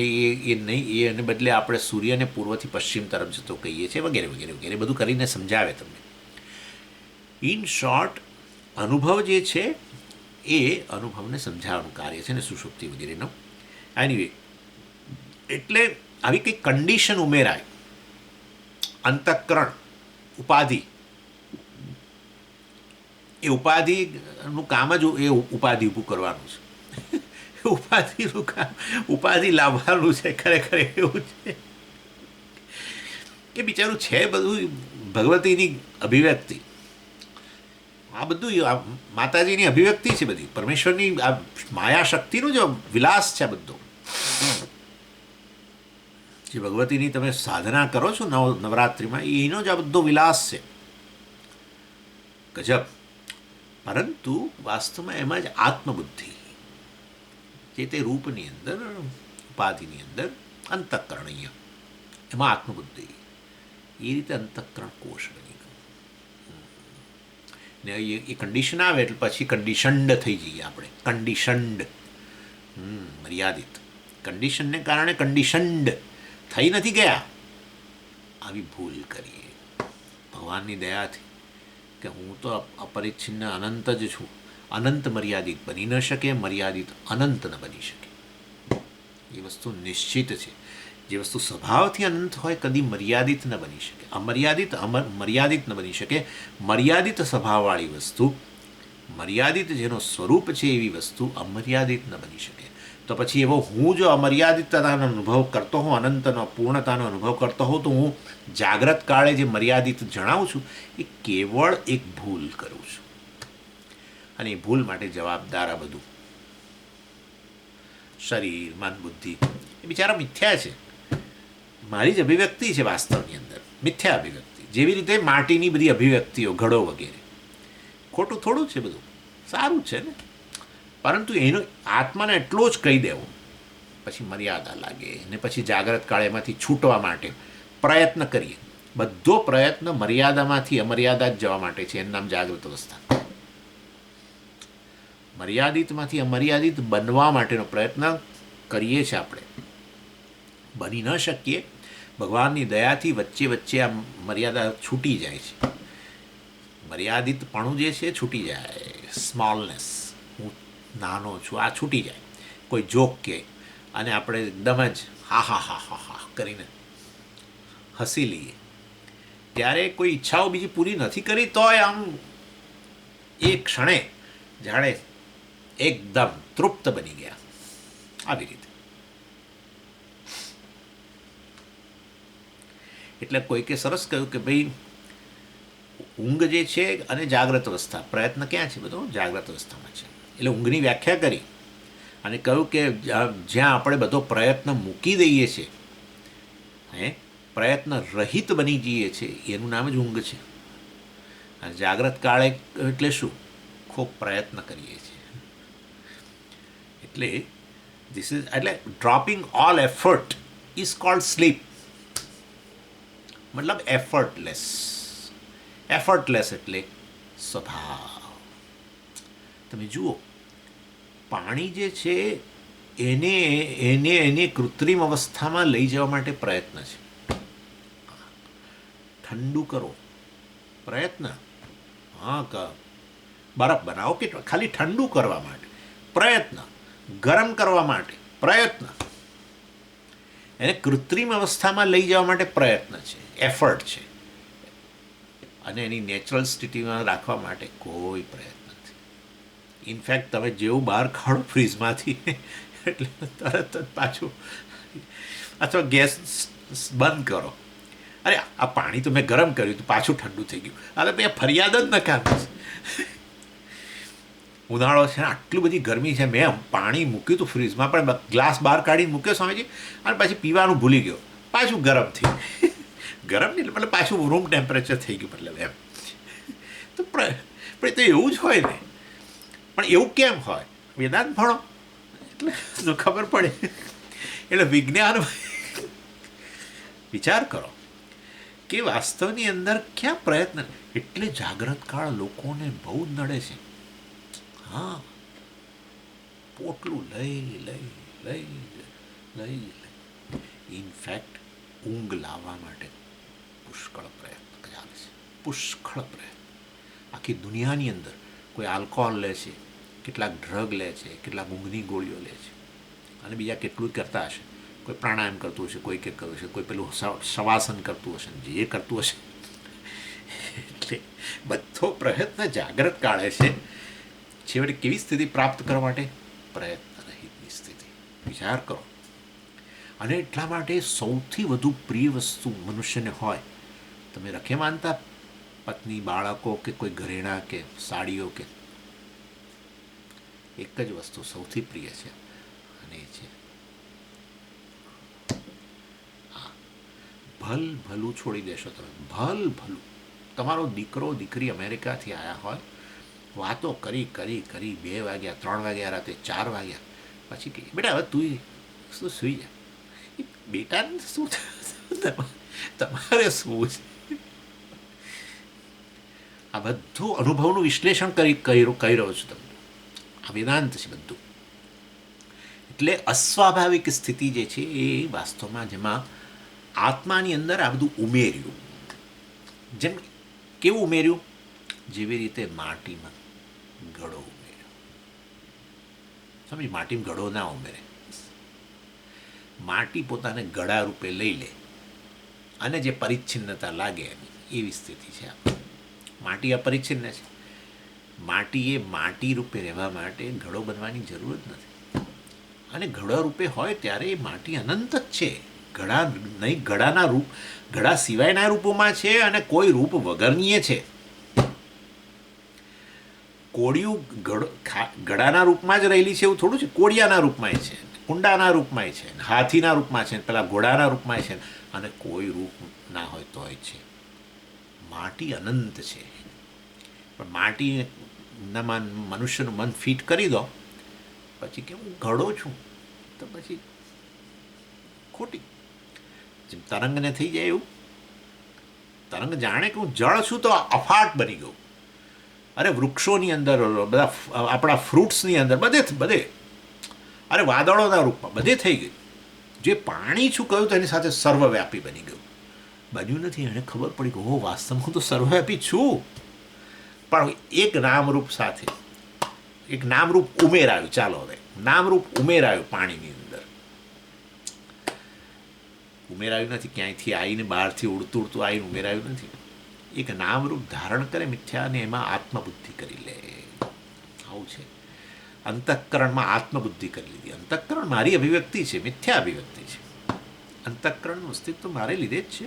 એ નહીં, એને બદલે આપણે સૂર્યને પૂર્વથી પશ્ચિમ તરફ જતો કહીએ છીએ, વગેરે વગેરે વગેરે બધું કરીને સમજાવે તમને. ઇન શોર્ટ, અનુભવ જે છે એ અનુભવને સમજાવવાનું કાર્ય છે ને સુષુપ્તિ વગેરેનો. એનીવે, એટલે આવી કંઈક કન્ડિશન ઉમેરાય, અંતઃકરણ, ઉપાધિ. એ ઉપાધિનું કામ જ એ ઉપાધિ ઊભું કરવાનું છે. ઉપાધિનું કામ ઉપાધિ લાવવાનું છે. ખરેખર એવું છે કે બિચારું છે બધું ભગવતીની અભિવ્યક્તિ. આ બધું માતાજીની અભિવ્યક્તિ છે, બધી પરમેશ્વરની આ માયા શક્તિનો જ વિલાસ છે આ બધો. જે ભગવતીની તમે સાધના કરો છો નવરાત્રિમાં, એનો જ આ બધો વિલાસ છે. ગજબ. પરંતુ વાસ્તવમાં એમાં જ આત્મબુદ્ધિ, જે તે રૂપની અંદર, ઉપાધિની અંદર અંતઃકરણીય, એમાં આત્મબુદ્ધિ, એ રીતે અંતઃકરણ કોષ બની ગયું. ને એ કન્ડિશન આવે એટલે પછી કન્ડિશન્ડ થઈ જઈએ આપણે. કન્ડિશન્ડ, મર્યાદિત. કન્ડિશનને કારણે કન્ડિશન્ડ થઈ નથી ગયા. આવી ભૂલ કરીએ ભગવાનની દયાથી કે હું તો અપરિચ્છિન્ન અનંત જ છું. અનંત મર્યાદિત બની ન શકે, મર્યાદિત અનંત ન બની શકે. એ વસ્તુ નિશ્ચિત છે. જે વસ્તુ સ્વભાવથી અનંત હોય કદી મર્યાદિત ન બની શકે. અમર્યાદિત મર્યાદિત ન બની શકે. મર્યાદિત સ્વભાવવાળી વસ્તુ, મર્યાદિત જેનો સ્વરૂપ છે એવી વસ્તુ અમર્યાદિત ન બની શકે. તો પછી એવો હું જો અમર્યાદિતતાનો અનુભવ કરતો હોઉં, અનંતનો પૂર્ણતાનો અનુભવ કરતો હોઉં, તો હું જાગ્રત કાળે જે મર્યાદિત જણાવું છું એ કેવળ એક ભૂલ કરું છું. અને એ ભૂલ માટે જવાબદાર આ બધું શરીર, મન, બુદ્ધિ એ બિચારા મિથ્યા છે. મારી જ અભિવ્યક્તિ છે વાસ્તવની અંદર, મિથ્યા અભિવ્યક્તિ. જેવી રીતે માટીની બધી અભિવ્યક્તિઓ, ઘડો વગેરે, ખોટું થોડું છે બધું, સારું છે ને. પરંતુ એનો આત્માને એટલો જ કહી દેવો, પછી મર્યાદા લાગે ને પછી જાગ્રત કાળે એમાંથી છૂટવા માટે પ્રયત્ન કરીએ. બધો પ્રયત્ન મર્યાદામાંથી અમર્યાદા જ જવા માટે છે. એનું નામ જાગૃત અવસ્થા. મર્યાદિતમાંથી અમર્યાદિત બનવા માટેનો પ્રયત્ન કરીએ છીએ આપણે. બની ન શકીએ. ભગવાનની દયાથી વચ્ચે વચ્ચે આ મર્યાદા છૂટી જાય છે. મર્યાદિતપણું જે છે છૂટી જાય. સ્મોલનેસ, હું નાનો છું, આ છૂટી જાય. કોઈ જોક કે અને આપણે એકદમ જ હા હા હા હા હા કરીને હસી લઈએ. ત્યારે કોઈ ઈચ્છાઓ બીજી પૂરી નથી કરી તોય આમ એ ક્ષણે જાણે એકદમ તૃપ્ત બની ગયા. આવી રીતે. એટલે કોઈકે સરસ કહ્યું કે ભાઈ ઊંઘ જે છે અને જાગ્રત અવસ્થા, પ્રયત્ન ક્યાં છે? બધો જાગ્રત અવસ્થામાં છે. એટલે ઊંઘની વ્યાખ્યા કરી અને કહ્યું કે જ્યાં આપણે બધો પ્રયત્ન મૂકી દઈએ છીએ, પ્રયત્ન રહિત બની જઈએ છીએ, એનું નામ જ ઊંઘ છે. અને જાગ્રત કાળે એટલે શું? ખૂબ પ્રયત્ન કરીએ છીએ. એટલે એટલે dropping all effort is called sleep. મતલબ એફર્ટલેસ. એફર્ટલેસ એટલે સ્વભાવ. તમે જુઓ, પાણી જે છે એને એને એને કૃત્રિમ અવસ્થામાં લઈ જવા માટે પ્રયત્ન છે. ઠંડુ કરો, પ્રયત્ન. હા, બરફ બનાવો કે ખાલી ઠંડુ કરવા માટે પ્રયત્ન, ગરમ કરવા માટે પ્રયત્ન, એને કૃત્રિમ અવસ્થામાં લઈ જવા માટે પ્રયત્ન છે, એફર્ટ છે. અને એની નેચરલ સ્થિતિમાં રાખવા માટે કોઈ પ્રયત્ન નથી. ઇનફેક્ટ તમે જેવું બહાર કાઢો ફ્રીજમાંથી એટલે તરત જ પાછું, અથવા ગેસ બંધ કરો, અરે આ પાણી તો મેં ગરમ કર્યું તો પાછું ઠંડુ થઈ ગયું. અરે મેં ફરિયાદ જ ન કાઢી. ઉનાળો છે ને, આટલી બધી ગરમી છે, મેં પાણી મૂક્યું હતું ફ્રીજમાં, પણ ગ્લાસ બહાર કાઢીને મૂક્યો સ્વામીજી, અને પછી પીવાનું ભૂલી ગયો, પાછું ગરમ થયું. ગરમ નહીં મતલબ પાછું રૂમ ટેમ્પરેચર થઈ ગયું, મતલબ એમ. તો પણ તો એવું જ હોય ને. પણ એવું કેમ હોય? વેદાંત ભણો એટલે ખબર પડે. એટલે વિજ્ઞાન વિચાર કરો કે વાસ્તવની અંદર ક્યાં પ્રયત્ન. એટલે જાગ્રત કાળ લોકોને બહુ જ નડે છે. હા, પોટલું લઈ લઈ લઈ લઈ ઇનફેક્ટ ઊંઘ લાવવા માટે પુષ્કળ પ્રયત્ન ચાલે છે. પુષ્કળ પ્રયત્ન. આખી દુનિયાની અંદર કોઈ આલ્કોહોલ લે છે, કેટલાક ડ્રગ લે છે, કેટલાક ઊંઘની ગોળીઓ લે છે, અને બીજા કેટલું કરતા હશે. કોઈ પ્રાણાયામ કરતું હશે, કોઈ કે કરતું હશે, કોઈ પેલું શવાસન કરતું હશે, જે કરતું હશે. એટલે બધો પ્રયત્ન જાગ્રત કાળે છે. છેવટે કેવી સ્થિતિ પ્રાપ્ત કરવા માટે? પ્રયત્ન રહિતની સ્થિતિ. વિચાર કરો. અને એટલા માટે સૌથી વધુ પ્રિય વસ્તુ મનુષ્યને હોય, તમે રખે માનતા પત્ની, બાળકો કે કોઈ ઘરેણાં કે સાડીઓ, કે એક જ વસ્તુ સૌથી પ્રિય છે, અને એ છે ભલ ભલું છોડી દેશો તમે, ભલ ભલું. તમારો દીકરો દીકરી અમેરિકાથી આવ્યા હોય, વાતો કરી કરી કરી 2 વાગ્યા, 3 વાગ્યા, રાતે 4 વાગ્યા, પછી કે બેટા હવે તું શું સૂઈ જા. એ બેટાને શું તમારે શું છે? આ બધું અનુભવનું વિશ્લેષણ કહી રહ્યો છું તમને. આ વેદાંત છે બધું. એટલે અસ્વાભાવિક સ્થિતિ જે છે એ વાસ્તવમાં જેમાં આત્માની અંદર આ બધું ઉમેર્યું. જેમ કેવું ઉમેર્યું? જેવી રીતે માટીમાં ઘડો ઉમેર્યો. સમજ, માટીમાં ઘડો ના ઉમેરે. માટી પોતાને ગળા રૂપે લઈ લે અને જે પરિચ્છિન્નતા લાગે એવી સ્થિતિ છે. માટી અપરિચ્છિન્ન છે. માટી એ માટી રૂપે રહેવા માટે ઘડો બનવાની જરૂર જ નથી. અને ઘડા રૂપે હોય ત્યારે એ માટી અનંત જ છે. ઘડા નહીં, ઘડાના રૂપ, ઘડા સિવાયના રૂપોમાં છે અને કોઈ રૂપ વગરની છે. કોળિયું ઘડાના રૂપમાં જ રહેલી છે એવું થોડું છે. કોળિયાના રૂપમાં છે, કુંડાના રૂપમાં છે, હાથીના રૂપમાં છે, પેલા ઘોડાના રૂપમાં છે, અને કોઈ રૂપ ના હોય તોય છે. માટી અનંત છે. પણ માટીનામાં મનુષ્યનું મન ફિટ કરી દો પછી કે હું ઘડો છું, તો પછી ખોટી. જેમ તરંગને થઈ જાય એવું. તરંગ જાણે કે હું જળ છું તો અફાટ બની ગયું. અરે વૃક્ષોની અંદર, બધા આપણા ફ્રૂટ્સની અંદર, બધે અરે વાદળોના રૂપમાં બધે થઈ ગયું. જે પાણી છું કહ્યું તો એની સાથે સર્વવ્યાપી બની ગયું. બન્યું નથી, એને ખબર પડી કે હું વાસ્તવમાં હું તો સર્વવ્યાપી છું. પણ એક નામરૂપ સાથે એક નામરૂપ ઉમેરાયું. ચાલો હવે નામરૂપ ઉમેરાયું પાણીની અંદર. ઉમેરાયું નથી, ક્યાંયથી આવીને બહારથી ઉડતું ઉડતું આવીને ઉમેરાયું નથી. એક નામરૂપ ધારણ કરે મિથ્યા, અને એમાં આત્મબુદ્ધિ કરી લે. આવું છે. અંતઃકરણમાં આત્મબુદ્ધિ કરી લીધી. અંતઃકરણ મારી અભિવ્યક્તિ છે, મિથ્યા અભિવ્યક્તિ છે. અંતઃકરણનું અસ્તિત્વ મારે લીધે જ છે.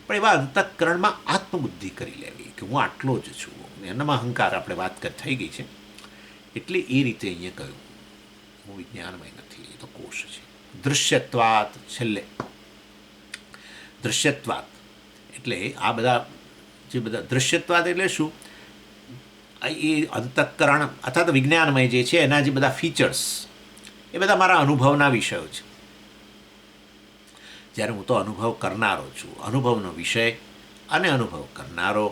પણ એવા અંતઃકરણમાં આત્મબુદ્ધિ કરી લેવી કે હું આટલો જ છું. એનામાં અહંકાર આપણે વાત થઈ ગઈ છે. એટલે એ રીતે અહીંયા કહ્યું હું વિજ્ઞાનમય નથી, એ તો કોષ છે. દૃશ્યત્વાત, છેલ્લે દૃશ્યત્વાત એટલે આ બધા જે બધા દૃશ્યત્વાત એટલે શું? એ અંતઃકરણ અથવા તો વિજ્ઞાનમય જે છે એના જે બધા ફીચર્સ, એ બધા મારા અનુભવના વિષયો છે. જ્યારે હું તો અનુભવ કરનારો છું. અનુભવનો વિષય અને અનુભવ કરનારો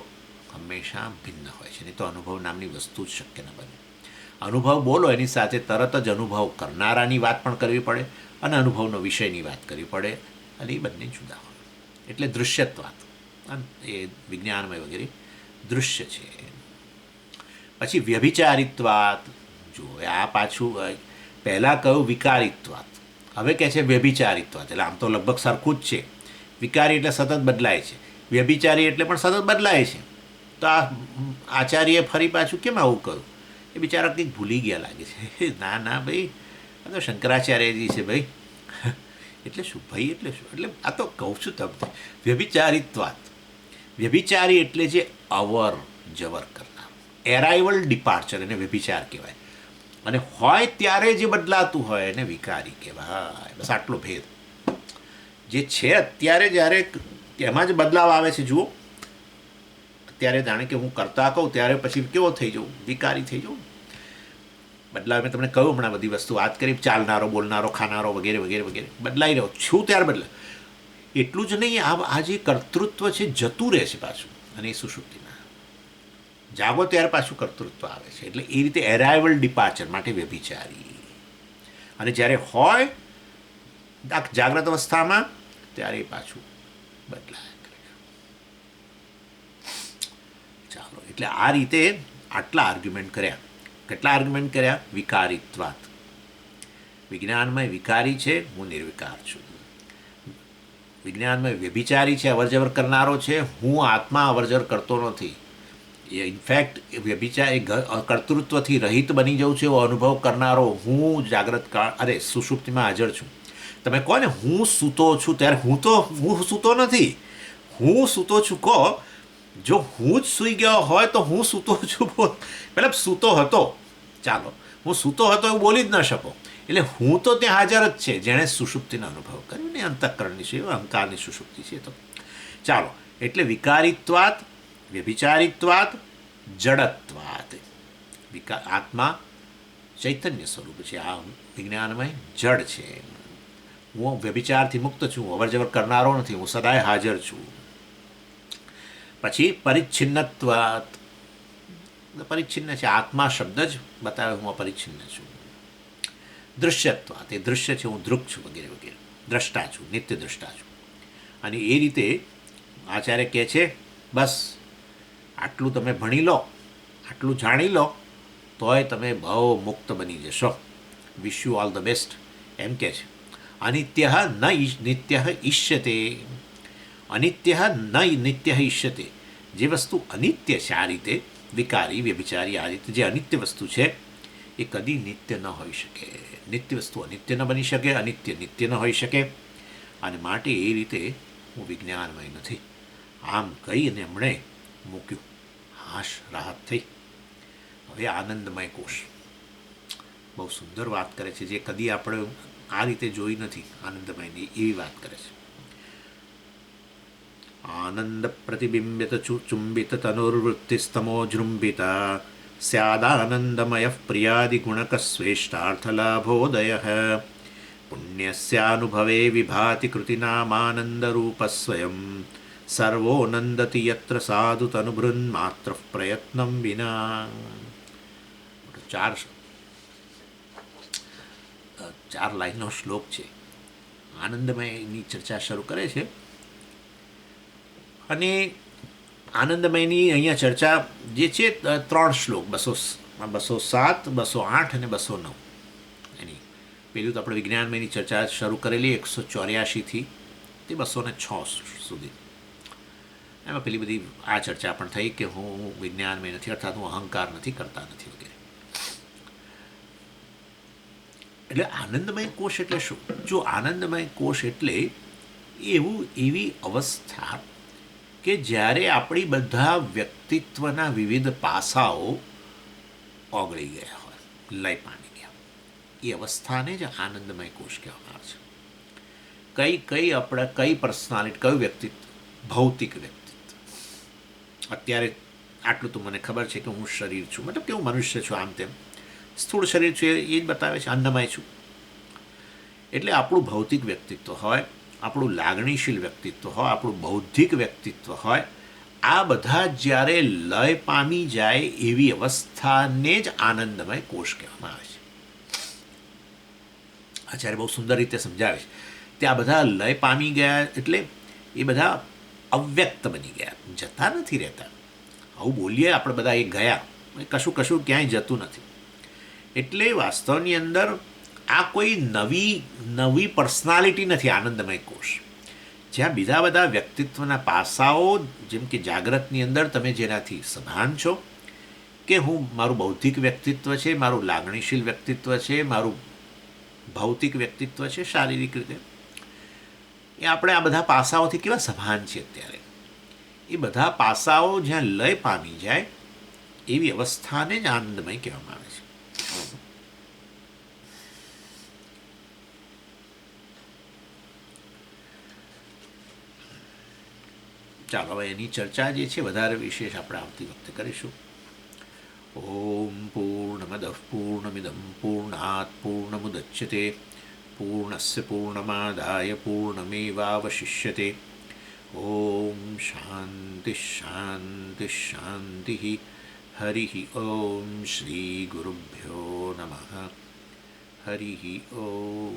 હંમેશા ભિન્ન હોય છે. નહીં તો અનુભવ નામની વસ્તુ જ શક્ય ન બને. અનુભવ બોલો એની સાથે તરત જ અનુભવ કરનારાની વાત પણ કરવી પડે અને અનુભવનો વિષયની વાત કરવી પડે, અને એ બંને જુદા હોય. એટલે દૃશ્યત્વાત એ વિજ્ઞાનમય વગેરે દૃશ્ય છે. પછી વ્યભિચારિત્વાત. જો આ પાછું પહેલાં કહ્યું વિકારિત્વાત, હવે કહે છે વ્યભિચારિત્વાત. એટલે આમ તો લગભગ સરખું જ છે. વિકારી એટલે સતત બદલાય છે, વ્યભિચારી એટલે પણ સતત બદલાય છે. તો આ આચાર્યએ ફરી પાછું કેમ આવું કહ્યું? એ બિચારા કંઈક ભૂલી ગયા લાગે છે. ના ના ભાઈ, આ તો શંકરાચાર્યજી છે ભાઈ. એટલે શું ભાઈ? એટલે શું? એટલે આ તો કહું છું તમને, વ્યભિચારિત્વાત. વ્યભિચારી એટલે જે અવર જવર કરનાર, એરાઇવલ ડિપાર્ચર, એને વ્યભિચાર કહેવાય. અને હોય ત્યારે જે બદલાતું હોય એને વિકારી કહેવાય. બસ આટલો ભેદ. જે છે અત્યારે જ્યારે એમાં જ બદલાવ આવે છે. જુઓ, અત્યારે જાણે કે હું કરતા કહું ત્યારે પછી કેવો થઈ જાઉં? વિકારી થઈ જાઉં. બદલાવ મેં તમને કહ્યું હમણાં બધી વસ્તુ વાત કરી, ચાલનારો, બોલનારો, ખાનારો વગેરે વગેરે વગેરે બદલાઈ રહ્યો છું ત્યારે બદલાય. એટલું જ નહીં, આ જે કર્તૃત્વ છે જતું રહે છે પાછું, અને એ સુષુપ્તિમાં જાગો ત્યારે પાછું કર્તૃત્વ આવે છે. એટલે એ રીતે એરાઇવલ ડિપાર્ચર માટે વ્યભિચારી. અને જ્યારે હોય જાગ્રત અવસ્થામાં ત્યારે એ પાછું બદલાય. ચાલો, એટલે આ રીતે આટલા આર્ગ્યુમેન્ટ કર્યા. કેટલા આર્ગ્યુમેન્ટ કર્યા? વિકારિત્વાત. વિજ્ઞાનમાં વિકારી છે, હું નિર્વિકાર છું. વિજ્ઞાનમાં વ્યભિચારી છે, અવરજવર કરનારો છે, હું આત્મા અવરજવર કરતો નથી. એ ઇનફેક્ટ વ્યભિચાર એ કર્તૃત્વથી રહિત બની જાઉં છું એવો અનુભવ કરનારો હું જાગ્રત કાળ, અરે સુષુપ્તિમાં હાજર છું. તમે કહો ને હું સૂતો છું, ત્યારે હું સૂતો નથી. હું સૂતો છું કહો. જો હું જ સૂઈ ગયો હોય તો હું સૂતો છું મતલબ સૂતો હતો. ચાલો, હું સૂતો હતો એવું બોલી જ ન શકો. એટલે હું તો ત્યાં હાજર જ છે, જેણે સુષુપ્તિનો અનુભવ કર્યો ને. અંતઃકરણની છે, અહંકારની સુષુપ્તિ છે. તો ચાલો, એટલે વિકારિત્વાત, વ્યભિચારિત્વાત, જડત્વાત. આત્મા ચૈતન્ય સ્વરૂપ છે, આ વિજ્ઞાનમય જડ છે. હું વ્યભિચારથી મુક્ત છું, અવર જવર કરનારો નથી, હું સદાય હાજર છું. પછી પરિચ્છિન્નત્વાત, પરિચ્છિન્ન છે, આત્મા શબ્દ જ બતાવે હું અપરિચ્છિન્ન છું. દૃશ્યત્વાત, એ દૃશ્ય છે, હું દૃક છું, વગેરે વગેરે. દ્રષ્ટા છું, નિત્ય દ્રષ્ટા છું. અને એ રીતે આચાર્ય કહે છે, બસ આટલું તમે ભણી લો, આટલું જાણી લો, તોય તમે બહુ મુક્ત બની જશો. Wish you all the best, એમ કહે છે. અનિત્ય ન નિત્ય ઈષ્યતે, અનિત્ય ન નિત્ય ઈષ્યતે. જે વસ્તુ અનિત્ય છે, આ રીતે વિકારી, વ્યભિચારી, આ રીતે જે અનિત્ય વસ્તુ છે એ કદી નિત્ય ન હોઈ શકે. નિત્ય વસ્તુ અનિત્ય ન બની શકે, અનિત્ય નિત્ય ન હોઈ શકે. અને માટે એ રીતે હું વિજ્ઞાનમય નથી. આમ કહી અને એમણે મૂક્યું. હાશ, રાહત થઈ. હવે આનંદમય કોષ બહુ સુંદર વાત કરે છે, જે કદી આપણે આ રીતે જોઈ નથી. આનંદમયની એવી વાત કરે છે. આનંદ પ્રતિબિંબિત ચુંબિત તનુર્વૃત્તિસ્તમો જૃંભિતા સ્યાદાનંદમય પ્રિયાદિગુણક સ્વેષ્ટાર્થલાભોદય પુણ્યસ્યાનુભવે વિભાતિ કૃતિનામાનંદરૂપ સ્વયં સર્વો નંદતિ યત્ર સાધુ તનુભૃન માત્ર પ્રયત્નમ વિના. ચાર લાઈનનો શ્લોક છે. આનંદમયની ચર્ચા શરૂ કરે છે. અને આનંદમયની અહીંયા ચર્ચા જે છે 3 શ્લોક, 207, 208 અને 209. એની પેલું તો આપણે વિજ્ઞાનમયની ચર્ચા શરૂ કરેલી 184થી તે 206 સુધી. એમાં પેલી બધી આ ચર્ચા પણ થઈ કે હું વિજ્ઞાનમય નથી, અર્થાત હું અહંકાર નથી, કરતા નથી, વગેરે. એટલે આનંદમય કોષ એટલે શું? જો આનંદમય કોષ એટલે એવી અવસ્થા કે જ્યારે આપણી બધા વ્યક્તિત્વના વિવિધ પાસાઓ ઓગળી ગયા હોય, લય પામી ગયા, એ અવસ્થાને જ આનંદમય કોષ કહેવામાં આવે છે. કઈ પર્સનાલિટી, કયું વ્યક્તિત્વ? ભૌતિક વ્યક્તિત્વ. અત્યારે આટલું તો મને ખબર છે કે હું શરીર છું, મતલબ કે હું મનુષ્ય છું, આમ તેમ સ્થૂળ શરીર છે, એ જ બતાવે છે, અન્નમય છું. એટલે આપણું ભૌતિક વ્યક્તિત્વ હોય, આપણું લાગણીશીલ વ્યક્તિત્વ હોય, આપણું બૌદ્ધિક વ્યક્તિત્વ હોય, આ બધા જ્યારે લય પામી જાય એવી અવસ્થાને જ આનંદમય કોષ કહેવામાં આવે છે. આચાર્ય બહુ સુંદર રીતે સમજાવે છે. તે આ બધા લય પામી ગયા એટલે એ બધા અવ્યક્ત બની ગયા, જતા નથી રહેતા. આવું બોલીએ આપણે બધા, એ ગયા, કશું ક્યાંય જતું નથી. એટલે વાસ્તવની અંદર આ કોઈ નવી પર્સનાલિટી નથી આનંદમય કોષ. જ્યાં બીજા બધા વ્યક્તિત્વના પાસાઓ, જેમ કે જાગ્રતની અંદર તમે જેનાથી સભાન છો, કે હું મારું બૌદ્ધિક વ્યક્તિત્વ છે, મારું લાગણીશીલ વ્યક્તિત્વ છે, મારું ભૌતિક વ્યક્તિત્વ છે, શારીરિક રીતે, એ આપણે આ બધા પાસાઓથી કેવા સભાન છે અત્યારે. એ બધા પાસાઓ જ્યાં લય પામી જાય એવી અવસ્થાને જ આનંદમય કહેવામાં આવે છે. ચાલો, હવે એની ચર્ચા જે છે વધારે વિશેષ આપણે આવતી વખતે કરીશું. ઓમ પૂર્ણમદ પૂર્ણમિદમ પૂર્ણાત પૂર્ણમુદચ્યતે પૂર્ણસ્ય પૂર્ણમાદાય પૂર્ણમેવાવશિષ્યતે. ઓમ શાંતિ શાંતિ શાંતિ. હરિ ઓમ શ્રી ગુરુભ્યો નમઃ. હરિ ઓમ.